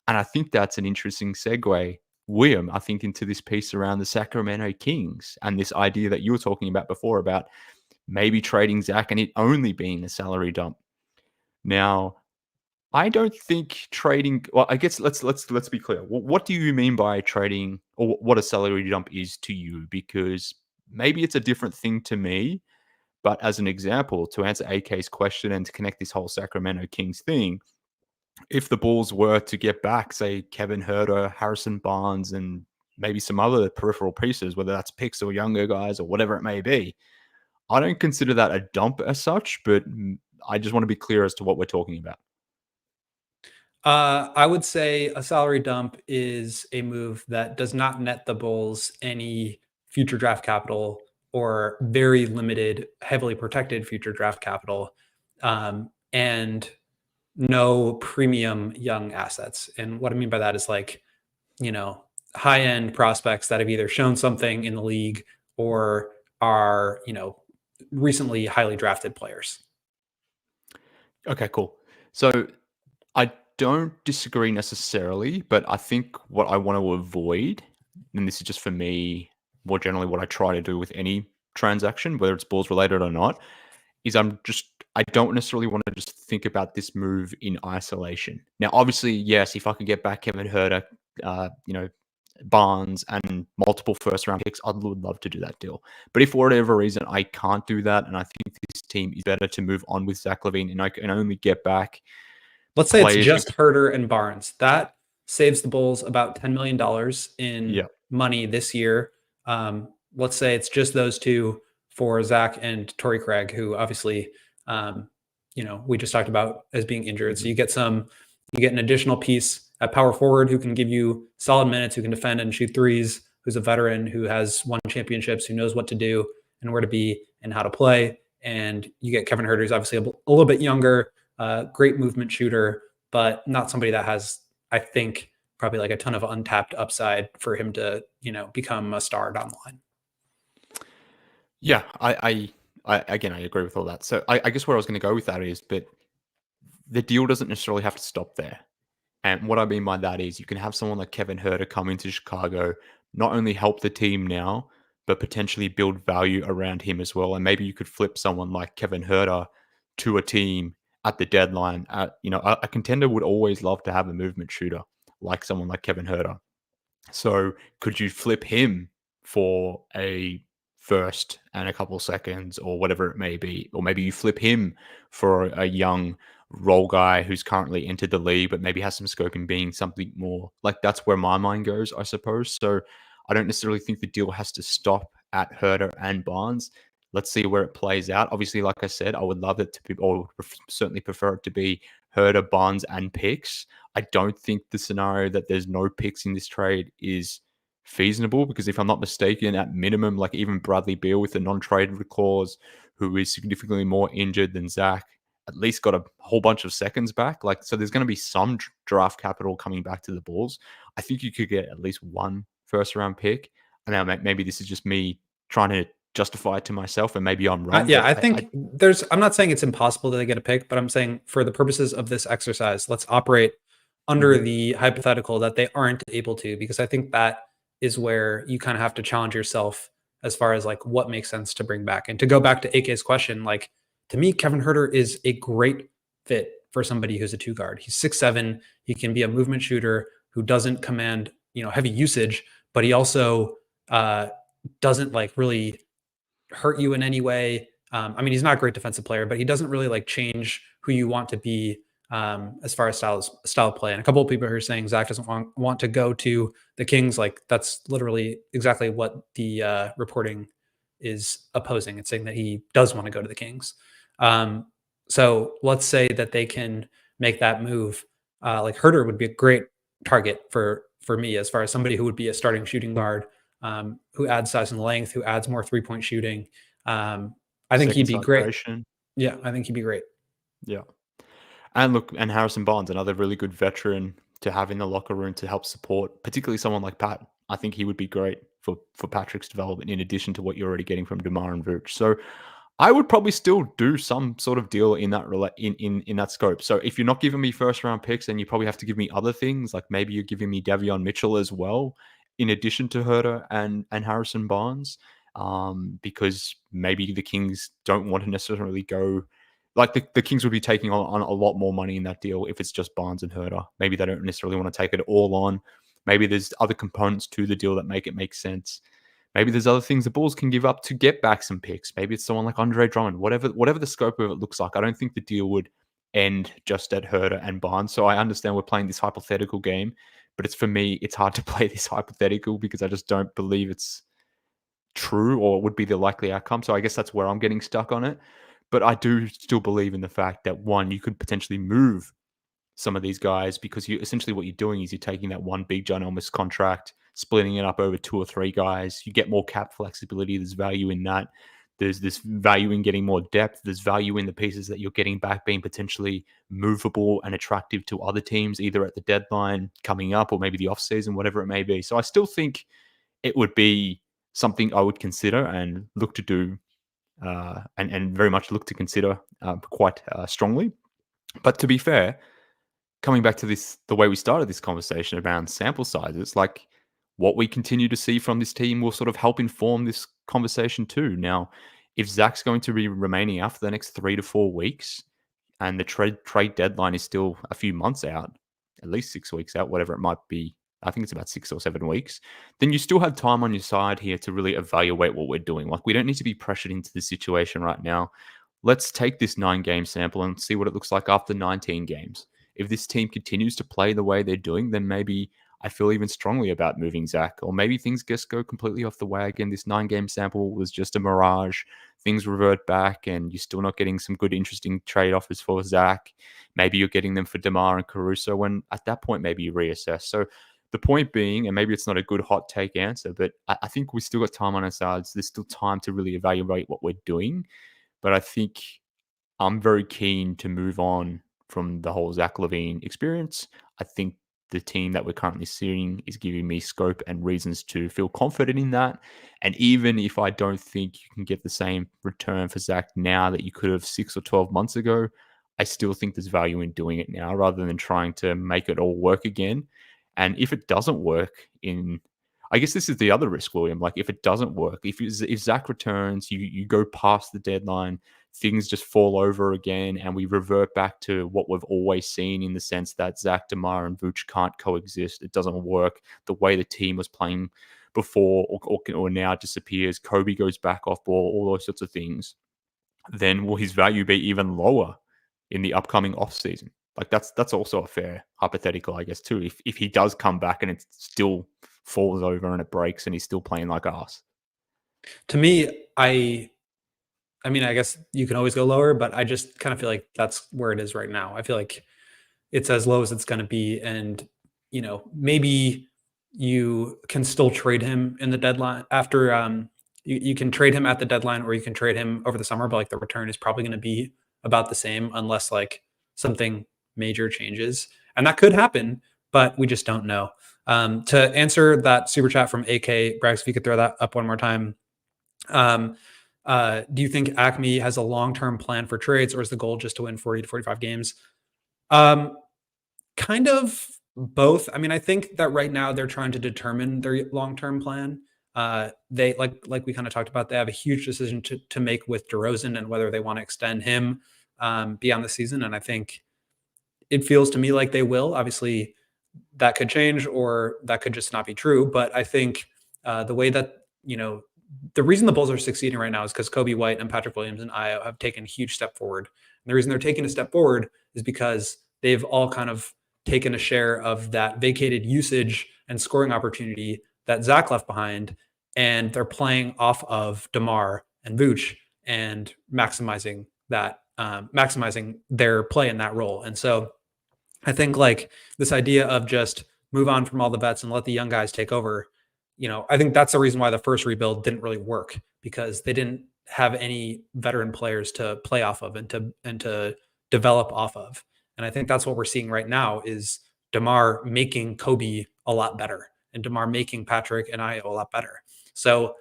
And I think that's an interesting segue, William, I think, into this piece around the Sacramento Kings and this idea that you were talking about before about maybe trading Zach and it only being a salary dump. Now, I don't think trading. Well, I guess let's be clear. What do you mean by trading, or what a salary dump is to you? Because maybe it's a different thing to me. But as an example, to answer AK's question and to connect this whole Sacramento Kings thing, if the Bulls were to get back, say, Kevin Huerter, Harrison Barnes, and maybe some other peripheral pieces, whether that's picks or younger guys or whatever it may be, I don't consider that a dump as such, but I just want to be clear as to what we're talking about. I would say a salary dump is a move that does not net the Bulls any future draft capital or very limited, heavily protected future draft capital, and no premium young assets. And what I mean by that is high-end prospects that have either shown something in the league or are, recently highly drafted players. Okay, cool. So I don't disagree necessarily, but I think what I want to avoid, and this is just for me, more generally what I try to do with any transaction, whether it's Bulls related or not, is I don't necessarily want to just think about this move in isolation. Now, obviously, yes, if I can get back Kevin Huerter, Barnes and multiple first round picks, I would love to do that deal. But if for whatever reason I can't do that, and I think this team is better to move on with Zach LaVine, and I can only get back, let's say it's just Huerter and Barnes, that saves the Bulls about $10 million in money this year. Let's say it's just those two for Zach and Torrey Craig, who obviously, we just talked about as being injured. So you get an additional piece at power forward who can give you solid minutes, who can defend and shoot threes, who's a veteran, who has won championships, who knows what to do and where to be and how to play. And you get Kevin Huerter, who's obviously a little bit younger, great movement shooter, but not somebody that has, I think, probably like a ton of untapped upside for him to, become a star down the line. Yeah, I agree with all that. So I guess where I was going to go with that is, but the deal doesn't necessarily have to stop there. And what I mean by that is you can have someone like Kevin Huerter come into Chicago, not only help the team now, but potentially build value around him as well. And maybe you could flip someone like Kevin Huerter to a team at the deadline. A contender would always love to have a movement shooter like someone like Kevin Huerter. So could you flip him for a first and a couple seconds or whatever it may be? Or maybe you flip him for a young role guy who's currently entered the league, but maybe has some scope in being something more. Like that's where my mind goes, I suppose. So I don't necessarily think the deal has to stop at Herter and Barnes. Let's see where it plays out. Obviously, like I said, I would love it to be, or certainly prefer it to be Herter, Barnes, and picks. I don't think the scenario that there's no picks in this trade is feasible, because if I'm not mistaken, at minimum, like even Bradley Beal with a non-traded clause, who is significantly more injured than Zach, at least got a whole bunch of seconds back. Like, so there's going to be some draft capital coming back to the Bulls. I think you could get at least one first round pick. And now maybe this is just me trying to justify it to myself, and maybe I'm wrong. I think I'm not saying it's impossible that they get a pick, but I'm saying for the purposes of this exercise, let's operate under the hypothetical that they aren't able to, because I think that is where you kind of have to challenge yourself as far as like what makes sense to bring back. And to go back to AK's question, like to me, Kevin Huerter is a great fit for somebody who's a 2 guard. He's 6'7". He can be a movement shooter who doesn't command, heavy usage, but he also doesn't like really hurt you in any way. I mean, he's not a great defensive player, but he doesn't really like change who you want to be as far as style of play. And a couple of people who are saying Zach doesn't want to go to the Kings. Like that's literally exactly what the reporting is opposing. It's saying that he does want to go to the Kings. So let's say that they can make that move. Like Huerter would be a great target for me as far as somebody who would be a starting shooting guard, who adds size and length, who adds more 3-point shooting. I think he'd be great. Yeah, I think he'd be great. Yeah. And look, and Harrison Barnes, another really good veteran to have in the locker room to help support, particularly someone like Pat. I think he would be great for Patrick's development, in addition to what you're already getting from DeMar and Vooch. So I would probably still do some sort of deal in that in that scope. So if you're not giving me first round picks, then you probably have to give me other things. Like maybe you're giving me Davion Mitchell as well, in addition to Huerter and Harrison Barnes, because maybe the Kings don't want to necessarily go. Like the Kings would be taking on a lot more money in that deal if it's just Barnes and Huerter. Maybe they don't necessarily want to take it all on. Maybe there's other components to the deal that make sense. Maybe there's other things the Bulls can give up to get back some picks. Maybe it's someone like Andre Drummond. Whatever the scope of it looks like, I don't think the deal would end just at Huerter and Barnes. So I understand we're playing this hypothetical game, but it's, for me, it's hard to play this hypothetical because I just don't believe it's true or would be the likely outcome. So I guess that's where I'm getting stuck on it. But I do still believe in the fact that, one, you could potentially move some of these guys, because you essentially what you're doing is you're taking that one big ginormous contract, splitting it up over 2 or 3 guys. You get more cap flexibility. There's value in that. There's this value in getting more depth. There's value in the pieces that you're getting back being potentially movable and attractive to other teams, either at the deadline coming up or maybe the offseason, whatever it may be. So I still think it would be something I would consider and look to do, and very much look to consider quite strongly. But to be fair, coming back to this, the way we started this conversation around sample sizes, like what we continue to see from this team will sort of help inform this conversation too. Now, if Zach's going to be remaining out for the next 3 to 4 weeks, and the trade deadline is still a few months out, at least 6 weeks out, whatever it might be, I think it's about 6 or 7 weeks, then you still have time on your side here to really evaluate what we're doing. Like, we don't need to be pressured into this situation right now. Let's take this 9-game sample and see what it looks like after 19 games. If this team continues to play the way they're doing, then maybe I feel even strongly about moving Zach, or maybe things just go completely off the wagon. This 9-game sample was just a mirage. Things revert back, and you're still not getting some good, interesting trade offers for Zach. Maybe you're getting them for DeMar and Caruso, when at that point, maybe you reassess. So the point being, and maybe it's not a good hot take answer, but I think we've still got time on our sides. There's still time to really evaluate what we're doing. But I think I'm very keen to move on from the whole Zach LaVine experience. I think the team that we're currently seeing is giving me scope and reasons to feel confident in that. And even if I don't think you can get the same return for Zach now that you could have 6 or 12 months ago, I still think there's value in doing it now rather than trying to make it all work again. And if it doesn't work I guess this is the other risk, William. Like, if it doesn't work, if Zach returns, you go past the deadline, things just fall over again, and we revert back to what we've always seen, in the sense that Zach, DeMar, and Vooch can't coexist. It doesn't work. The way the team was playing before or now disappears. Coby goes back off ball, all those sorts of things. Then will his value be even lower in the upcoming off season. Like that's also a fair hypothetical, I guess, too. If he does come back and it still falls over and it breaks and he's still playing like ass. To me, I mean, I guess you can always go lower, but I just kind of feel like that's where it is right now. I feel like it's as low as it's going to be. And, maybe you can still trade him in the deadline after, you can trade him at the deadline or you can trade him over the summer, but like the return is probably going to be about the same unless like something major changes. And that could happen, but we just don't know. To answer that super chat from AK, Brax, if you could throw that up one more time. Do you think AKME has a long-term plan for trades, or is the goal just to win 40 to 45 games? Kind of both. I mean, I think that right now they're trying to determine their long-term plan. They like we kind of talked about, they have a huge decision to make with DeRozan and whether they want to extend him beyond the season. And I think it feels to me like they will. Obviously, that could change or that could just not be true. But I think the way that, the reason the Bulls are succeeding right now is because Coby White and Patrick Williams and Ayo have taken a huge step forward. And the reason they're taking a step forward is because they've all kind of taken a share of that vacated usage and scoring opportunity that Zach left behind. And they're playing off of DeMar and Vooch and maximizing that, maximizing their play in that role. And so I think like this idea of just move on from all the vets and let the young guys take over, I think that's the reason why the first rebuild didn't really work, because they didn't have any veteran players to play off of and to develop off of. And I think that's what we're seeing right now is DeMar making Coby a lot better and DeMar making Patrick and Ayo a lot better. So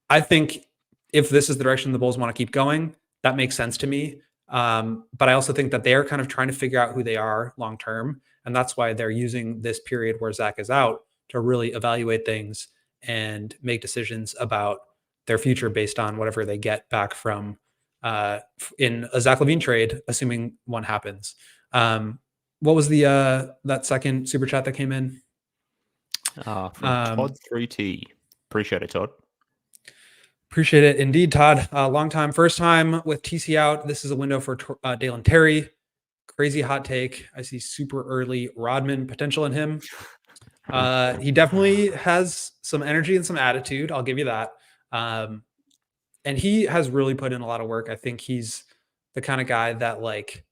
I think if this is the direction the Bulls want to keep going, that makes sense to me. But I also think that they're kind of trying to figure out who they are long term. And that's why they're using this period where Zach is out to really evaluate things and make decisions about their future based on whatever they get back from in a Zach LaVine trade, assuming one happens. What was the that second super chat that came in? From Todd 3T. Appreciate it, Todd. Appreciate it indeed, Todd. Long time, first time with TC out. This is a window for Dalen Terry. Crazy hot take. I see super early Rodman potential in him. He definitely has some energy and some attitude. I'll give you that. And he has really put in a lot of work. I think he's the kind of guy that, like,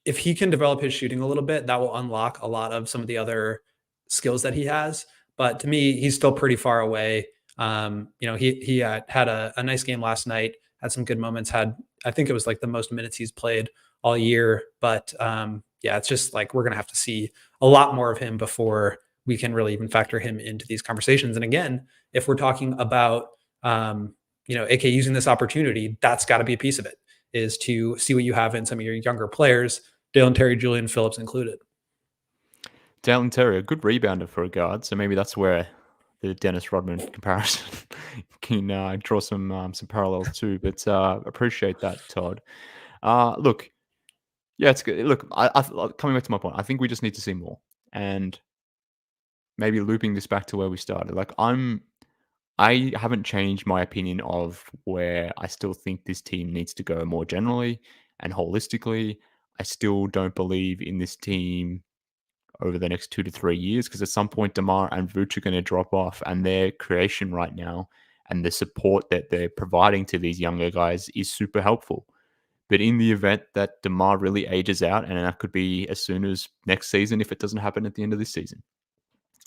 if he can develop his shooting a little bit, that will unlock a lot of some of the other skills that he has. But to me, he's still pretty far away. He had a nice game last night, had some good moments, I think it was like the most minutes he's played all year. But it's just like we're going to have to see a lot more of him before we can really even factor him into these conversations. And again, if we're talking about, AK using this opportunity, that's got to be a piece of it, is to see what you have in some of your younger players, Dalen Terry, Julian Phillips included. Dalen Terry, a good rebounder for a guard. So maybe that's where the Dennis Rodman comparison can draw some parallels too. But appreciate that, Todd. Look, yeah, it's good. Look, I coming back to my point, I think we just need to see more, and maybe looping this back to where we started. Like I haven't changed my opinion of where I still think this team needs to go more generally and holistically. I still don't believe in this team over the next 2 to 3 years, because at some point DeMar and Vooch are going to drop off, and their creation right now and the support that they're providing to these younger guys is super helpful. But in the event that DeMar really ages out, and that could be as soon as next season if it doesn't happen at the end of this season,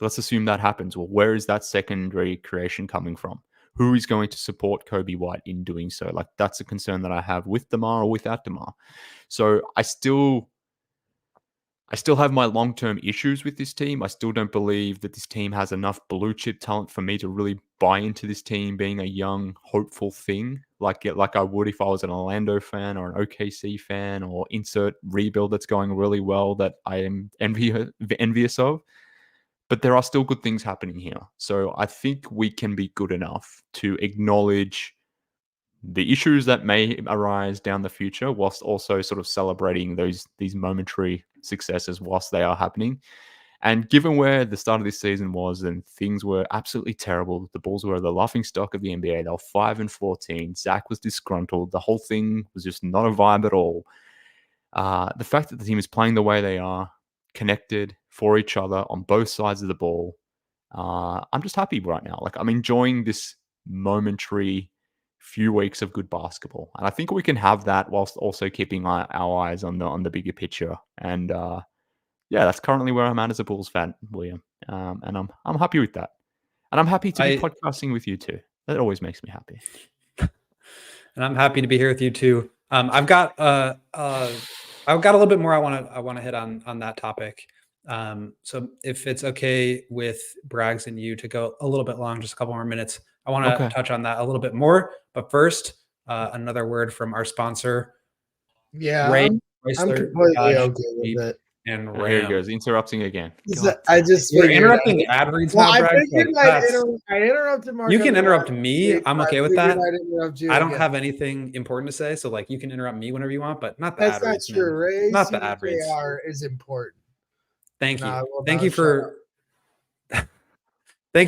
let's assume that happens. Well, where is that secondary creation coming from? Who is going to support Coby White in doing so? Like, that's a concern that I have with DeMar or without DeMar. So I still have my long-term issues with this team. I still don't believe that this team has enough blue chip talent for me to really buy into this team being a young, hopeful thing, like I would if I was an Orlando fan or an OKC fan, or insert rebuild that's going really well that I am envious of. But there are still good things happening here. So I think we can be good enough to acknowledge the issues that may arise down the future, whilst also sort of celebrating these momentary successes whilst they are happening. And given where the start of this season was, and things were absolutely terrible, the Bulls were the laughingstock of the NBA. They were 5-14. Zach was disgruntled. The whole thing was just not a vibe at all. The fact that the team is playing the way they are, connected for each other on both sides of the ball, I'm just happy right now. Like, I'm enjoying this momentary few weeks of good basketball, and I think we can have that whilst also keeping our eyes on the bigger picture. And yeah, that's currently where I'm at as a Bulls fan, William, and I'm happy with that, and I'm happy to be podcasting with you too. That always makes me happy. And I'm happy to be here with you too. I've got a little bit more I want to hit on that topic. So if it's okay with Braggs and you to go a little bit long, just a couple more minutes, I want to touch on that a little bit more. But first, another word from our sponsor. Yeah, Ray I'm completely okay with it. And here he goes, interrupting again. You're interrupting ad reads now, Brad. I interrupted Mark. You can interrupt me. I'm okay with that. I don't again. have anything important to say, so like you can interrupt me whenever you want, but not the ad reads. That's not true. Ray, not the ad reads. Is important. Thank you. Thank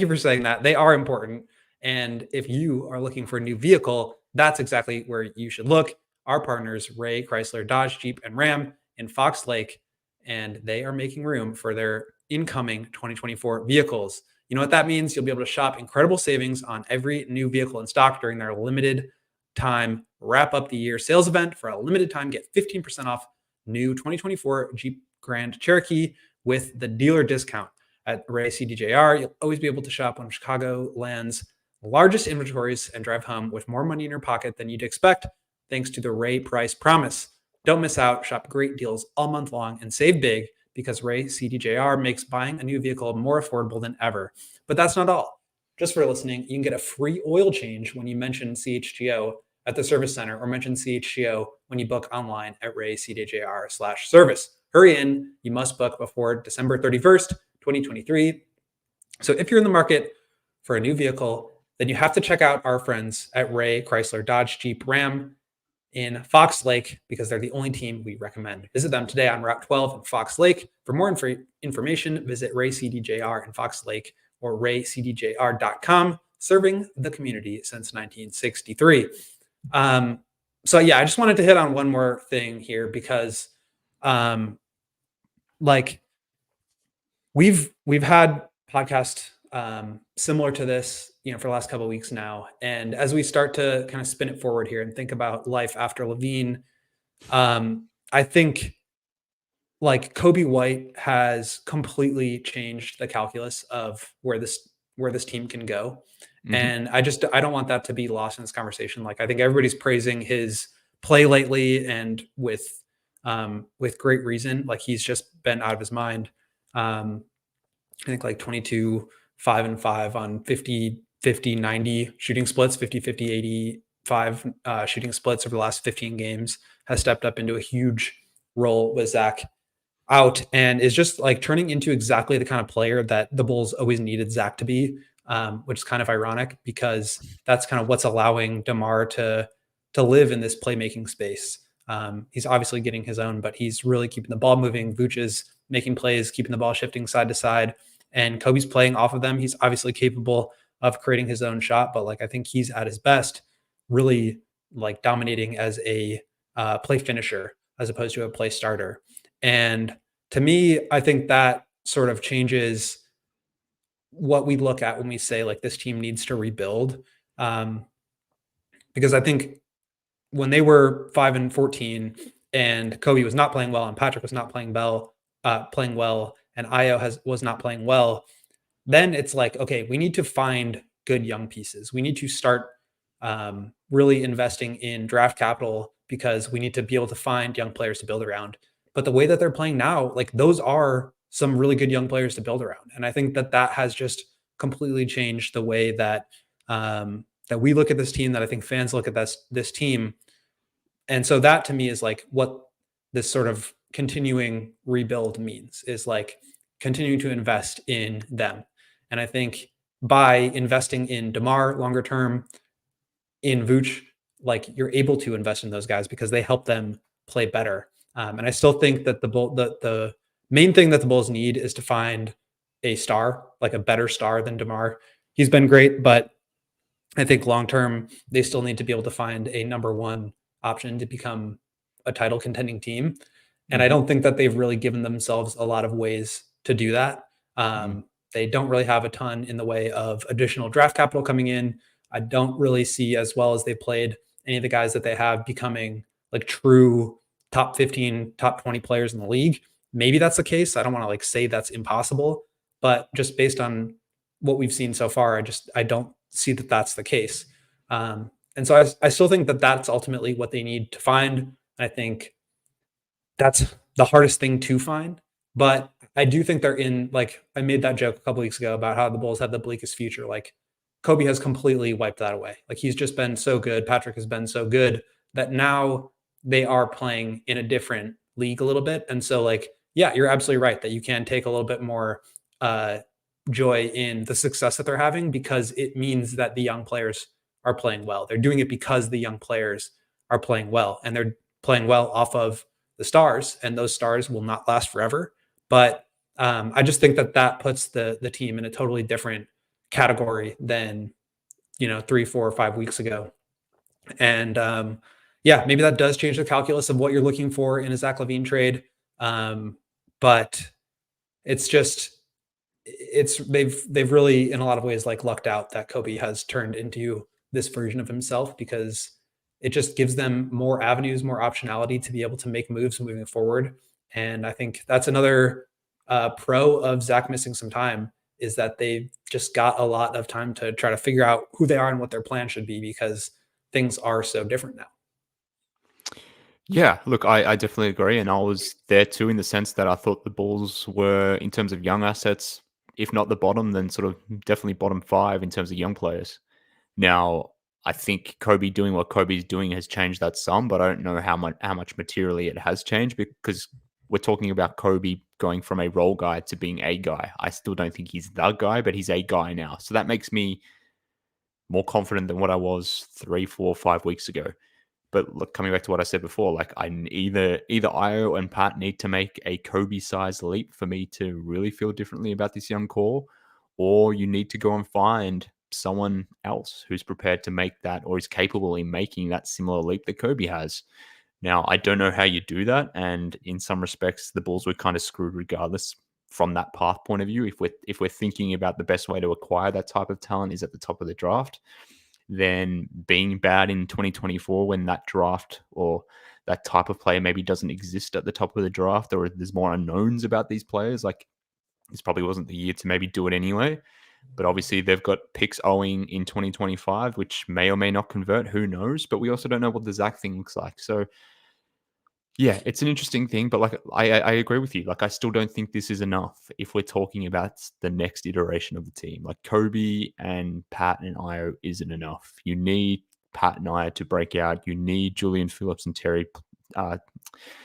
you for saying that. They are important. And if you are looking for a new vehicle, that's exactly where you should look. Our partners, Ray, Chrysler, Dodge, Jeep, and Ram in Fox Lake, and they are making room for their incoming 2024 vehicles. You know what that means? You'll be able to shop incredible savings on every new vehicle in stock during their limited time wrap up the year sales event. For a limited time, get 15% off new 2024 Jeep Grand Cherokee with the dealer discount at Ray CDJR. You'll always be able to shop on Chicagoland's largest inventories and drive home with more money in your pocket than you'd expect, thanks to the Ray Price Promise. Don't miss out. Shop great deals all month long and save big because Ray CDJR makes buying a new vehicle more affordable than ever. But that's not all. Just for listening, you can get a free oil change when you mention CHGO at the service center or mention CHGO when you book online at raycdjr/service. Hurry in. You must book before December 31st, 2023. So if you're in the market for a new vehicle, then you have to check out our friends at Ray, Chrysler, Dodge, Jeep, Ram in Fox Lake because they're the only team we recommend. Visit them today on Route 12 in Fox Lake. For more information, visit Ray CDJR in Fox Lake or raycdjr.com, serving the community since 1963. So yeah, I just wanted to hit on one more thing here because like we've had podcasts similar to this, for the last couple of weeks now. And as we start to kind of spin it forward here and think about life after LaVine, I think like Coby White has completely changed the calculus of where this team can go. Mm-hmm. And I don't want that to be lost in this conversation. Like, I think everybody's praising his play lately and with great reason. Like, he's just been out of his mind. I think like 22, 5-5 on 50, 90 shooting splits, 50, 85 shooting splits over the last 15 games, has stepped up into a huge role with Zach out and is just like turning into exactly the kind of player that the Bulls always needed Zach to be, which is kind of ironic because that's kind of what's allowing DeMar to live in this playmaking space. He's obviously getting his own, but he's really keeping the ball moving. Vooch is making plays, keeping the ball shifting side to side, and Coby's playing off of them. He's obviously capable of creating his own shot, but like, I think he's at his best, really like dominating as a play finisher as opposed to a play starter. And to me, I think that sort of changes what we look at when we say like this team needs to rebuild. Because I think when they were 5-14 and Coby was not playing well and Patrick was not playing well, and Ayo was not playing well, then it's like, okay, we need to find good young pieces. We need to start really investing in draft capital because we need to be able to find young players to build around. But the way that they're playing now, like those are some really good young players to build around. And I think that has just completely changed the way that that we look at this team, that I think fans look at this team. And so that to me is like what this sort of continuing rebuild means, is like continuing to invest in them. And I think by investing in DeMar longer term, in Vooch, like you're able to invest in those guys because they help them play better. And I still think that the main thing that the Bulls need is to find a star, like a better star than DeMar. He's been great, but I think long-term, they still need to be able to find a number one option to become a title contending team. And I don't think that they've really given themselves a lot of ways to do that. They don't really have a ton in the way of additional draft capital coming in. I don't really see, as well as they played, any of the guys that they have becoming like true top 15, top 20 players in the league. Maybe that's the case. I don't want to like say that's impossible, but just based on what we've seen so far, I don't see that that's the case. And so I still think that that's ultimately what they need to find. I think that's the hardest thing to find, but I do think they're in, like, I made that joke a couple weeks ago about how the Bulls have the bleakest future. Like, Coby has completely wiped that away. Like, he's just been so good. Patrick has been so good that now they are playing in a different league a little bit. And so, like, yeah, you're absolutely right that you can take a little bit more joy in the success that they're having, because it means that the young players are playing well. They're doing it because the young players are playing well, and they're playing well off of the stars, and those stars will not last forever. But I just think that puts the team in a totally different category than 3, 4, or 5 weeks ago. And yeah, maybe that does change the calculus of what you're looking for in a Zach LaVine trade. But they've really, in a lot of ways, like, lucked out that Coby has turned into this version of himself, because it just gives them more avenues, more optionality to be able to make moves moving forward. And I think that's another pro of Zach missing some time, is that they've just got a lot of time to try to figure out who they are and what their plan should be, because things are so different now. Yeah, look, I definitely agree. And I was there too, in the sense that I thought the Bulls were, in terms of young assets, if not the bottom, then sort of definitely bottom 5 in terms of young players. Now, I think Coby doing what Coby's doing has changed that some, but I don't know how much materially it has changed, because we're talking about Coby going from a role guy to being a guy. I still don't think he's the guy, but he's a guy now. So that makes me more confident than what I was 3, 4, 5 weeks ago. But look, coming back to what I said before, like, either Io and Pat need to make a Coby-sized leap for me to really feel differently about this young core, or you need to go and find someone else who's prepared to make that, or is capable in making that similar leap that Coby has. Now, I don't know how you do that, and in some respects, the Bulls were kind of screwed regardless from that path point of view. If we're thinking about the best way to acquire that type of talent is at the top of the draft, then being bad in 2024, when that draft or that type of player maybe doesn't exist at the top of the draft, or there's more unknowns about these players, like, this probably wasn't the year to maybe do it anyway. But obviously they've got picks owing in 2025, which may or may not convert. Who knows? But we also don't know what the Zach thing looks like. So yeah, it's an interesting thing, but like, I agree with you. Like, I still don't think this is enough if we're talking about the next iteration of the team. Like, Coby and Pat and Io isn't enough. You need Pat and Io to break out. You need Julian Phillips and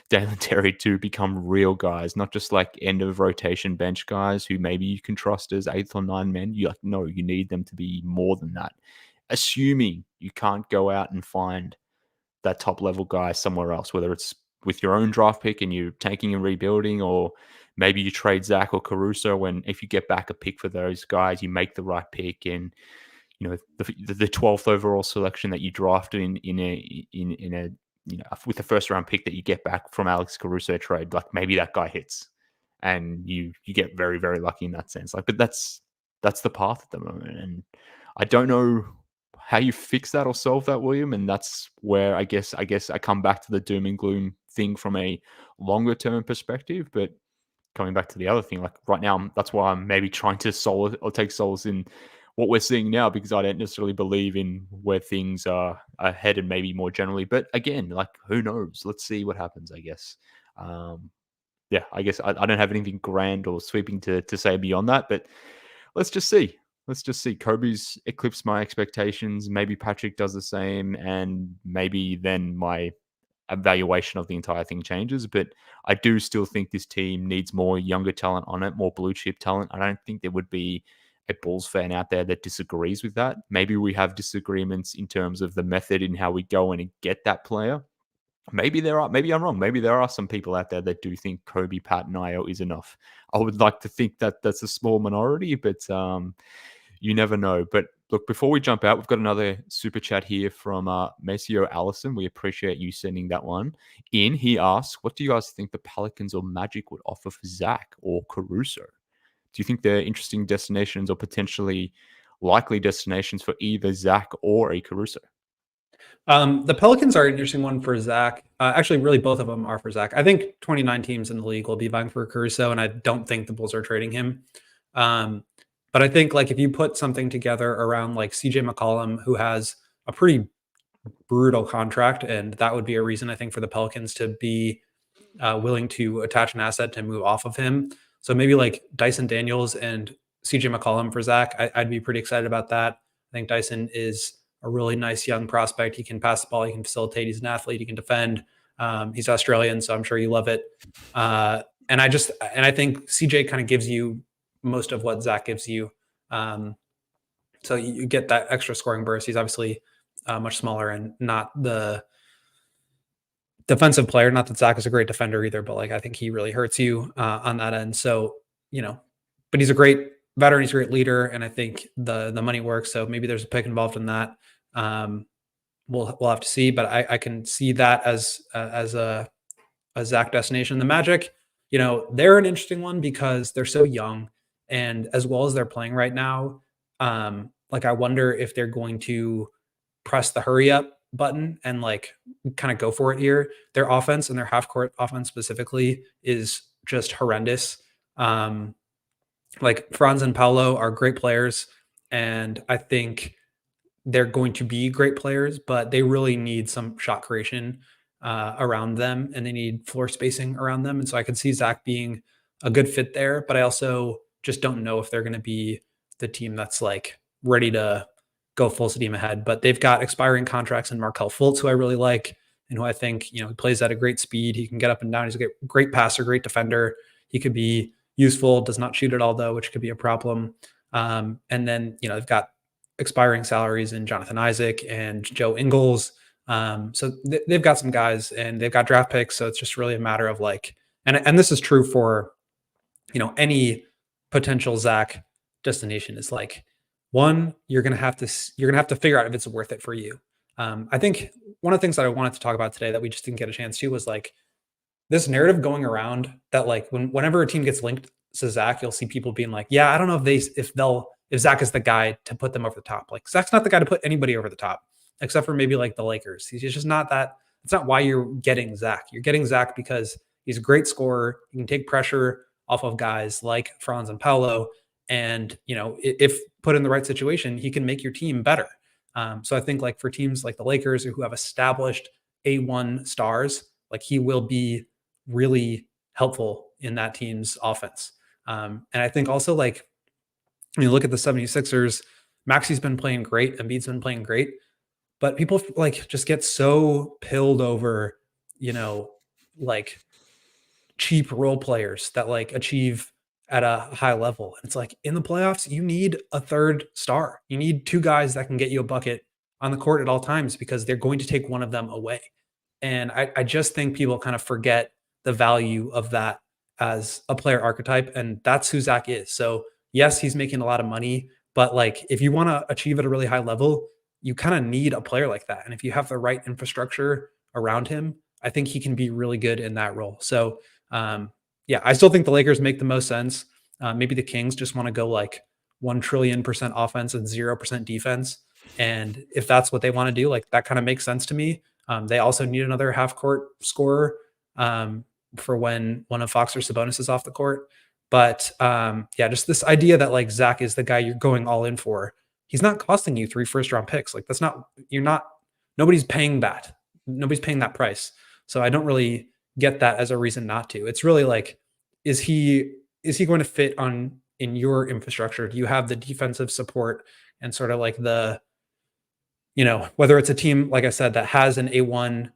Dalen Terry to become real guys, not just like end of rotation bench guys who maybe you can trust as 8th or 9 men. No, you need them to be more than that. Assuming you can't go out and find that top level guy somewhere else, whether it's with your own draft pick and you're taking and rebuilding, or maybe you trade Zach or Caruso, when if you get back a pick for those guys, you make the right pick, and the 12th overall selection that you drafted in a with the first round pick that you get back from Alex Caruso trade, like, maybe that guy hits and you get very, very lucky in that sense. Like, but that's the path at the moment, and I don't know how you fix that or solve that, William. And that's where I guess I come back to the doom and gloom thing from a longer term perspective. But coming back to the other thing, like, right now, that's why I'm maybe trying to take solace in what we're seeing now, because I don't necessarily believe in where things are headed, maybe more generally. But again, like, who knows? Let's see what happens, I guess. Yeah, I guess I don't have anything grand or sweeping to say beyond that, but let's just see. Coby's eclipsed my expectations. Maybe Patrick does the same, and maybe then my evaluation of the entire thing changes. But I do still think this team needs more younger talent on it, more blue chip talent. I don't think there would be a Bulls fan out there that disagrees with that. Maybe we have disagreements in terms of the method in how we go in and get that player. Maybe I'm wrong. Maybe there are some people out there that do think Coby, Pat, and Io is enough. I would like to think that that's a small minority, but you never know. But Look, before we jump out, we've got another super chat here from Maceo Allison. We appreciate you sending that one in. He asks, what do you guys think the Pelicans or Magic would offer for Zach or Caruso? Do you think they're interesting destinations or potentially likely destinations for either Zach or a Caruso? The Pelicans are an interesting one for Zach. Actually, really, both of them are for Zach. I think 29 teams in the league will be vying for Caruso, and I don't think the Bulls are trading him. But I think like if you put something together around like CJ McCollum, who has a pretty brutal contract, and that would be a reason I think for the Pelicans to be willing to attach an asset to move off of him. So maybe like Dyson Daniels and CJ McCollum for Zach. I'd be pretty excited about that. I think Dyson is a really nice young prospect. He can pass the ball, he can facilitate, he's an athlete, he can defend. He's Australian, so I'm sure you love it. And I think CJ kind of gives you most of what Zach gives you. So you get that extra scoring burst. He's obviously much smaller and not the defensive player. Not that Zach is a great defender either, but like I think he really hurts you on that end. So, but he's a great veteran, he's a great leader, and I think the money works. So maybe there's a pick involved in that. We'll have to see, but I can see that as a Zach destination. The Magic, they're an interesting one because they're so young, and as well as they're playing right now, like I wonder if they're going to press the hurry up button and like kind of go for it here. Their offense and their half court offense specifically is just horrendous. Like Franz and Paolo are great players, and I think they're going to be great players, but they really need some shot creation around them, and they need floor spacing around them. And so I could see Zach being a good fit there, but I also just don't know if they're going to be the team that's like ready to go full steam ahead. But they've got expiring contracts in Markelle Fultz, who I really like, and who I think, he plays at a great speed. He can get up and down. He's a great passer, great defender. He could be useful, does not shoot at all though, which could be a problem. And then, they've got expiring salaries in Jonathan Isaac and Joe Ingles. So they've got some guys and they've got draft picks. So it's just really a matter of like, and this is true for, any potential Zach destination is like, one, you're going to have to figure out if it's worth it for you. I think one of the things that I wanted to talk about today that we just didn't get a chance to was like this narrative going around that like whenever a team gets linked to Zach, you'll see people being like, yeah, I don't know if Zach is the guy to put them over the top. Like Zach's not the guy to put anybody over the top, except for maybe like the Lakers. He's just not that. It's not why you're getting Zach. You're getting Zach because he's a great scorer. He can take pressure off of guys like Franz and Paolo. And, if put in the right situation, he can make your team better. So I think like for teams like the Lakers who have established A1 stars, like he will be really helpful in that team's offense. And I think also like, when you look at the 76ers, Maxi's been playing great. Embiid's been playing great, but people like just get so pilled over, like cheap role players that like achieve at a high level. And it's like in the playoffs, you need a third star. You need two guys that can get you a bucket on the court at all times because they're going to take one of them away. And I just think people kind of forget the value of that as a player archetype. And that's who Zach is. So yes, he's making a lot of money, but like if you want to achieve at a really high level, you kind of need a player like that. And if you have the right infrastructure around him, I think he can be really good in that role. So yeah, I still think the Lakers make the most sense. Maybe the Kings just want to go like 1 trillion% offense and 0% defense. And if that's what they want to do, like that kind of makes sense to me. They also need another half court scorer for when one of Fox or Sabonis is off the court. But yeah, just this idea that like Zach is the guy you're going all in for. He's not costing you 3 first-round picks. Like nobody's paying that. Nobody's paying that price. So I don't really get that as a reason not to. It's really like, is he going to fit in your infrastructure? Do you have the defensive support and sort of like the, whether it's a team, like I said, that has an A1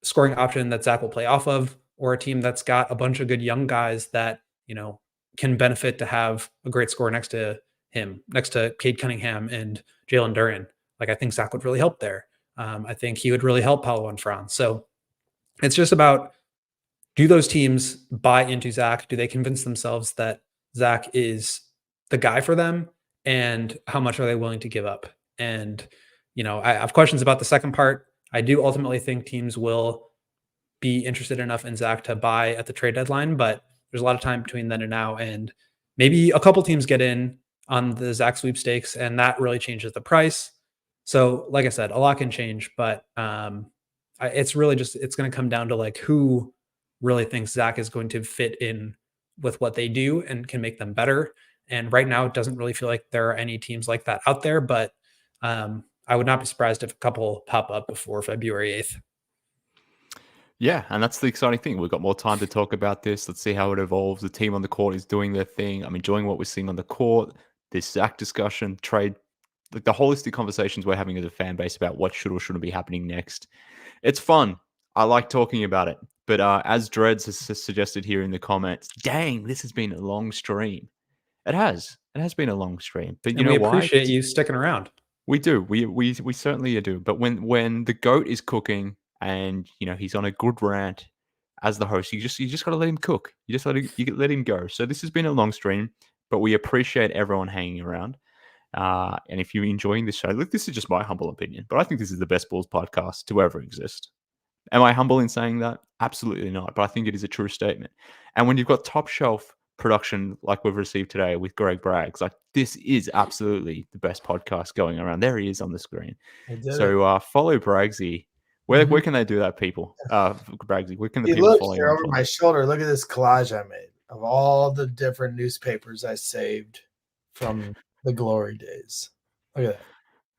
scoring option that Zach will play off of, or a team that's got a bunch of good young guys that, can benefit to have a great scorer next to him, next to Cade Cunningham and Jalen Duren. Like I think Zach would really help there. I think he would really help Paolo and Franz. So it's just about, do those teams buy into Zach? Do they convince themselves that Zach is the guy for them? and how much are they willing to give up? And, I have questions about the second part. I do ultimately think teams will be interested enough in Zach to buy at the trade deadline, but there's a lot of time between then and now. And maybe a couple teams get in on the Zach sweepstakes, and that really changes the price. So like I said, a lot can change, but it's really it's going to come down to like who really thinks Zach is going to fit in with what they do and can make them better. And right now it doesn't really feel like there are any teams like that out there, but I would not be surprised if a couple pop up before February 8th. Yeah, and that's the exciting thing. We've got more time to talk about this. Let's see how it evolves. The team on the court is doing their thing. I'm enjoying what we're seeing on the court. This Zach discussion, trade, like the holistic conversations we're having as a fan base about what should or shouldn't be happening next. It's fun. I like talking about it. But as Dreads has suggested here in the comments, dang, this has been a long stream. It has. It has been a long stream. But you know we appreciate you sticking around. We do. We certainly do. But when the GOAT is cooking and he's on a good rant as the host, you just got to let him cook. You let him go. So this has been a long stream, but we appreciate everyone hanging around. And if you're enjoying this show, look, this is just my humble opinion, but I think this is the best Bulls podcast to ever exist. Am I humble in saying that? Absolutely not. But I think it is a true statement. And when you've got top shelf production like we've received today with Greg Braggs, like this is absolutely the best podcast going around. There he is on the screen. So follow Braggsy. Where can they do that, people? Braggsy, where can the people follow you? Over my shoulder. Look at this collage I made of all the different newspapers I saved from the glory days. Look at that.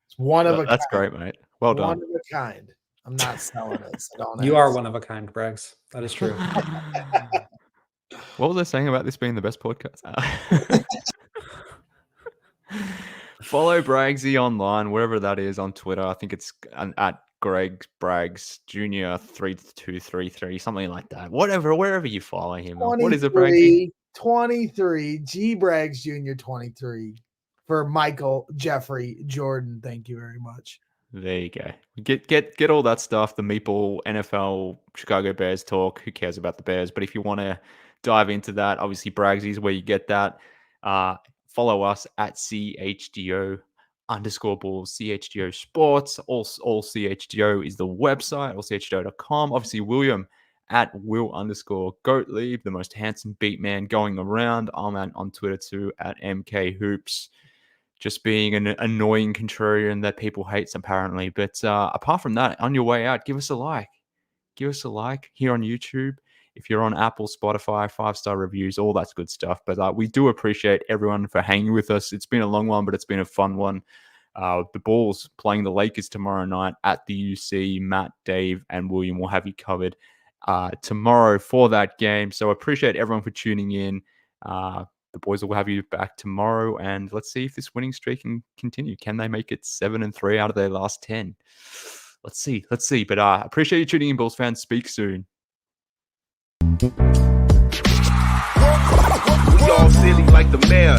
It's one of a kind. That's great, mate. Well done. One of a kind. I'm not selling it. So you are one of a kind, Braggs. That is true. What was I saying about this being the best podcast? Follow Braggsy online, wherever that is on Twitter. I think it's at Greg Braggs Jr. 3233, something like that. Wherever you follow him. What is it, Braggsy? 23 G Braggs Jr. 23 for Michael Jeffrey Jordan. Thank you very much. There you go. Get all that stuff. The Meeple, NFL, Chicago Bears talk. Who cares about the Bears? But if you want to dive into that, obviously Braggsy is where you get that. Follow us at CHGO _Bulls, CHGO Sports. All CHGO is the website, allchgo.com. Obviously, William at Will _GoatLeave, the most handsome beat man going around. I'm on Twitter too at MK Hoops. Just being an annoying contrarian that people hate apparently. But apart from that, on your way out, give us a like. Give us a like here on YouTube. If you're on Apple, Spotify, 5-star reviews, all that good stuff. But we do appreciate everyone for hanging with us. It's been a long one, but it's been a fun one. The Bulls playing the Lakers tomorrow night at the UC. Matt, Dave, and William will have you covered tomorrow for that game. So appreciate everyone for tuning in. The boys will have you back tomorrow, and let's see if this winning streak can continue. Can they make it 7-3 out of their last 10? Let's see. But appreciate you tuning in, Bulls fans. Speak soon. We all silly like the mayor.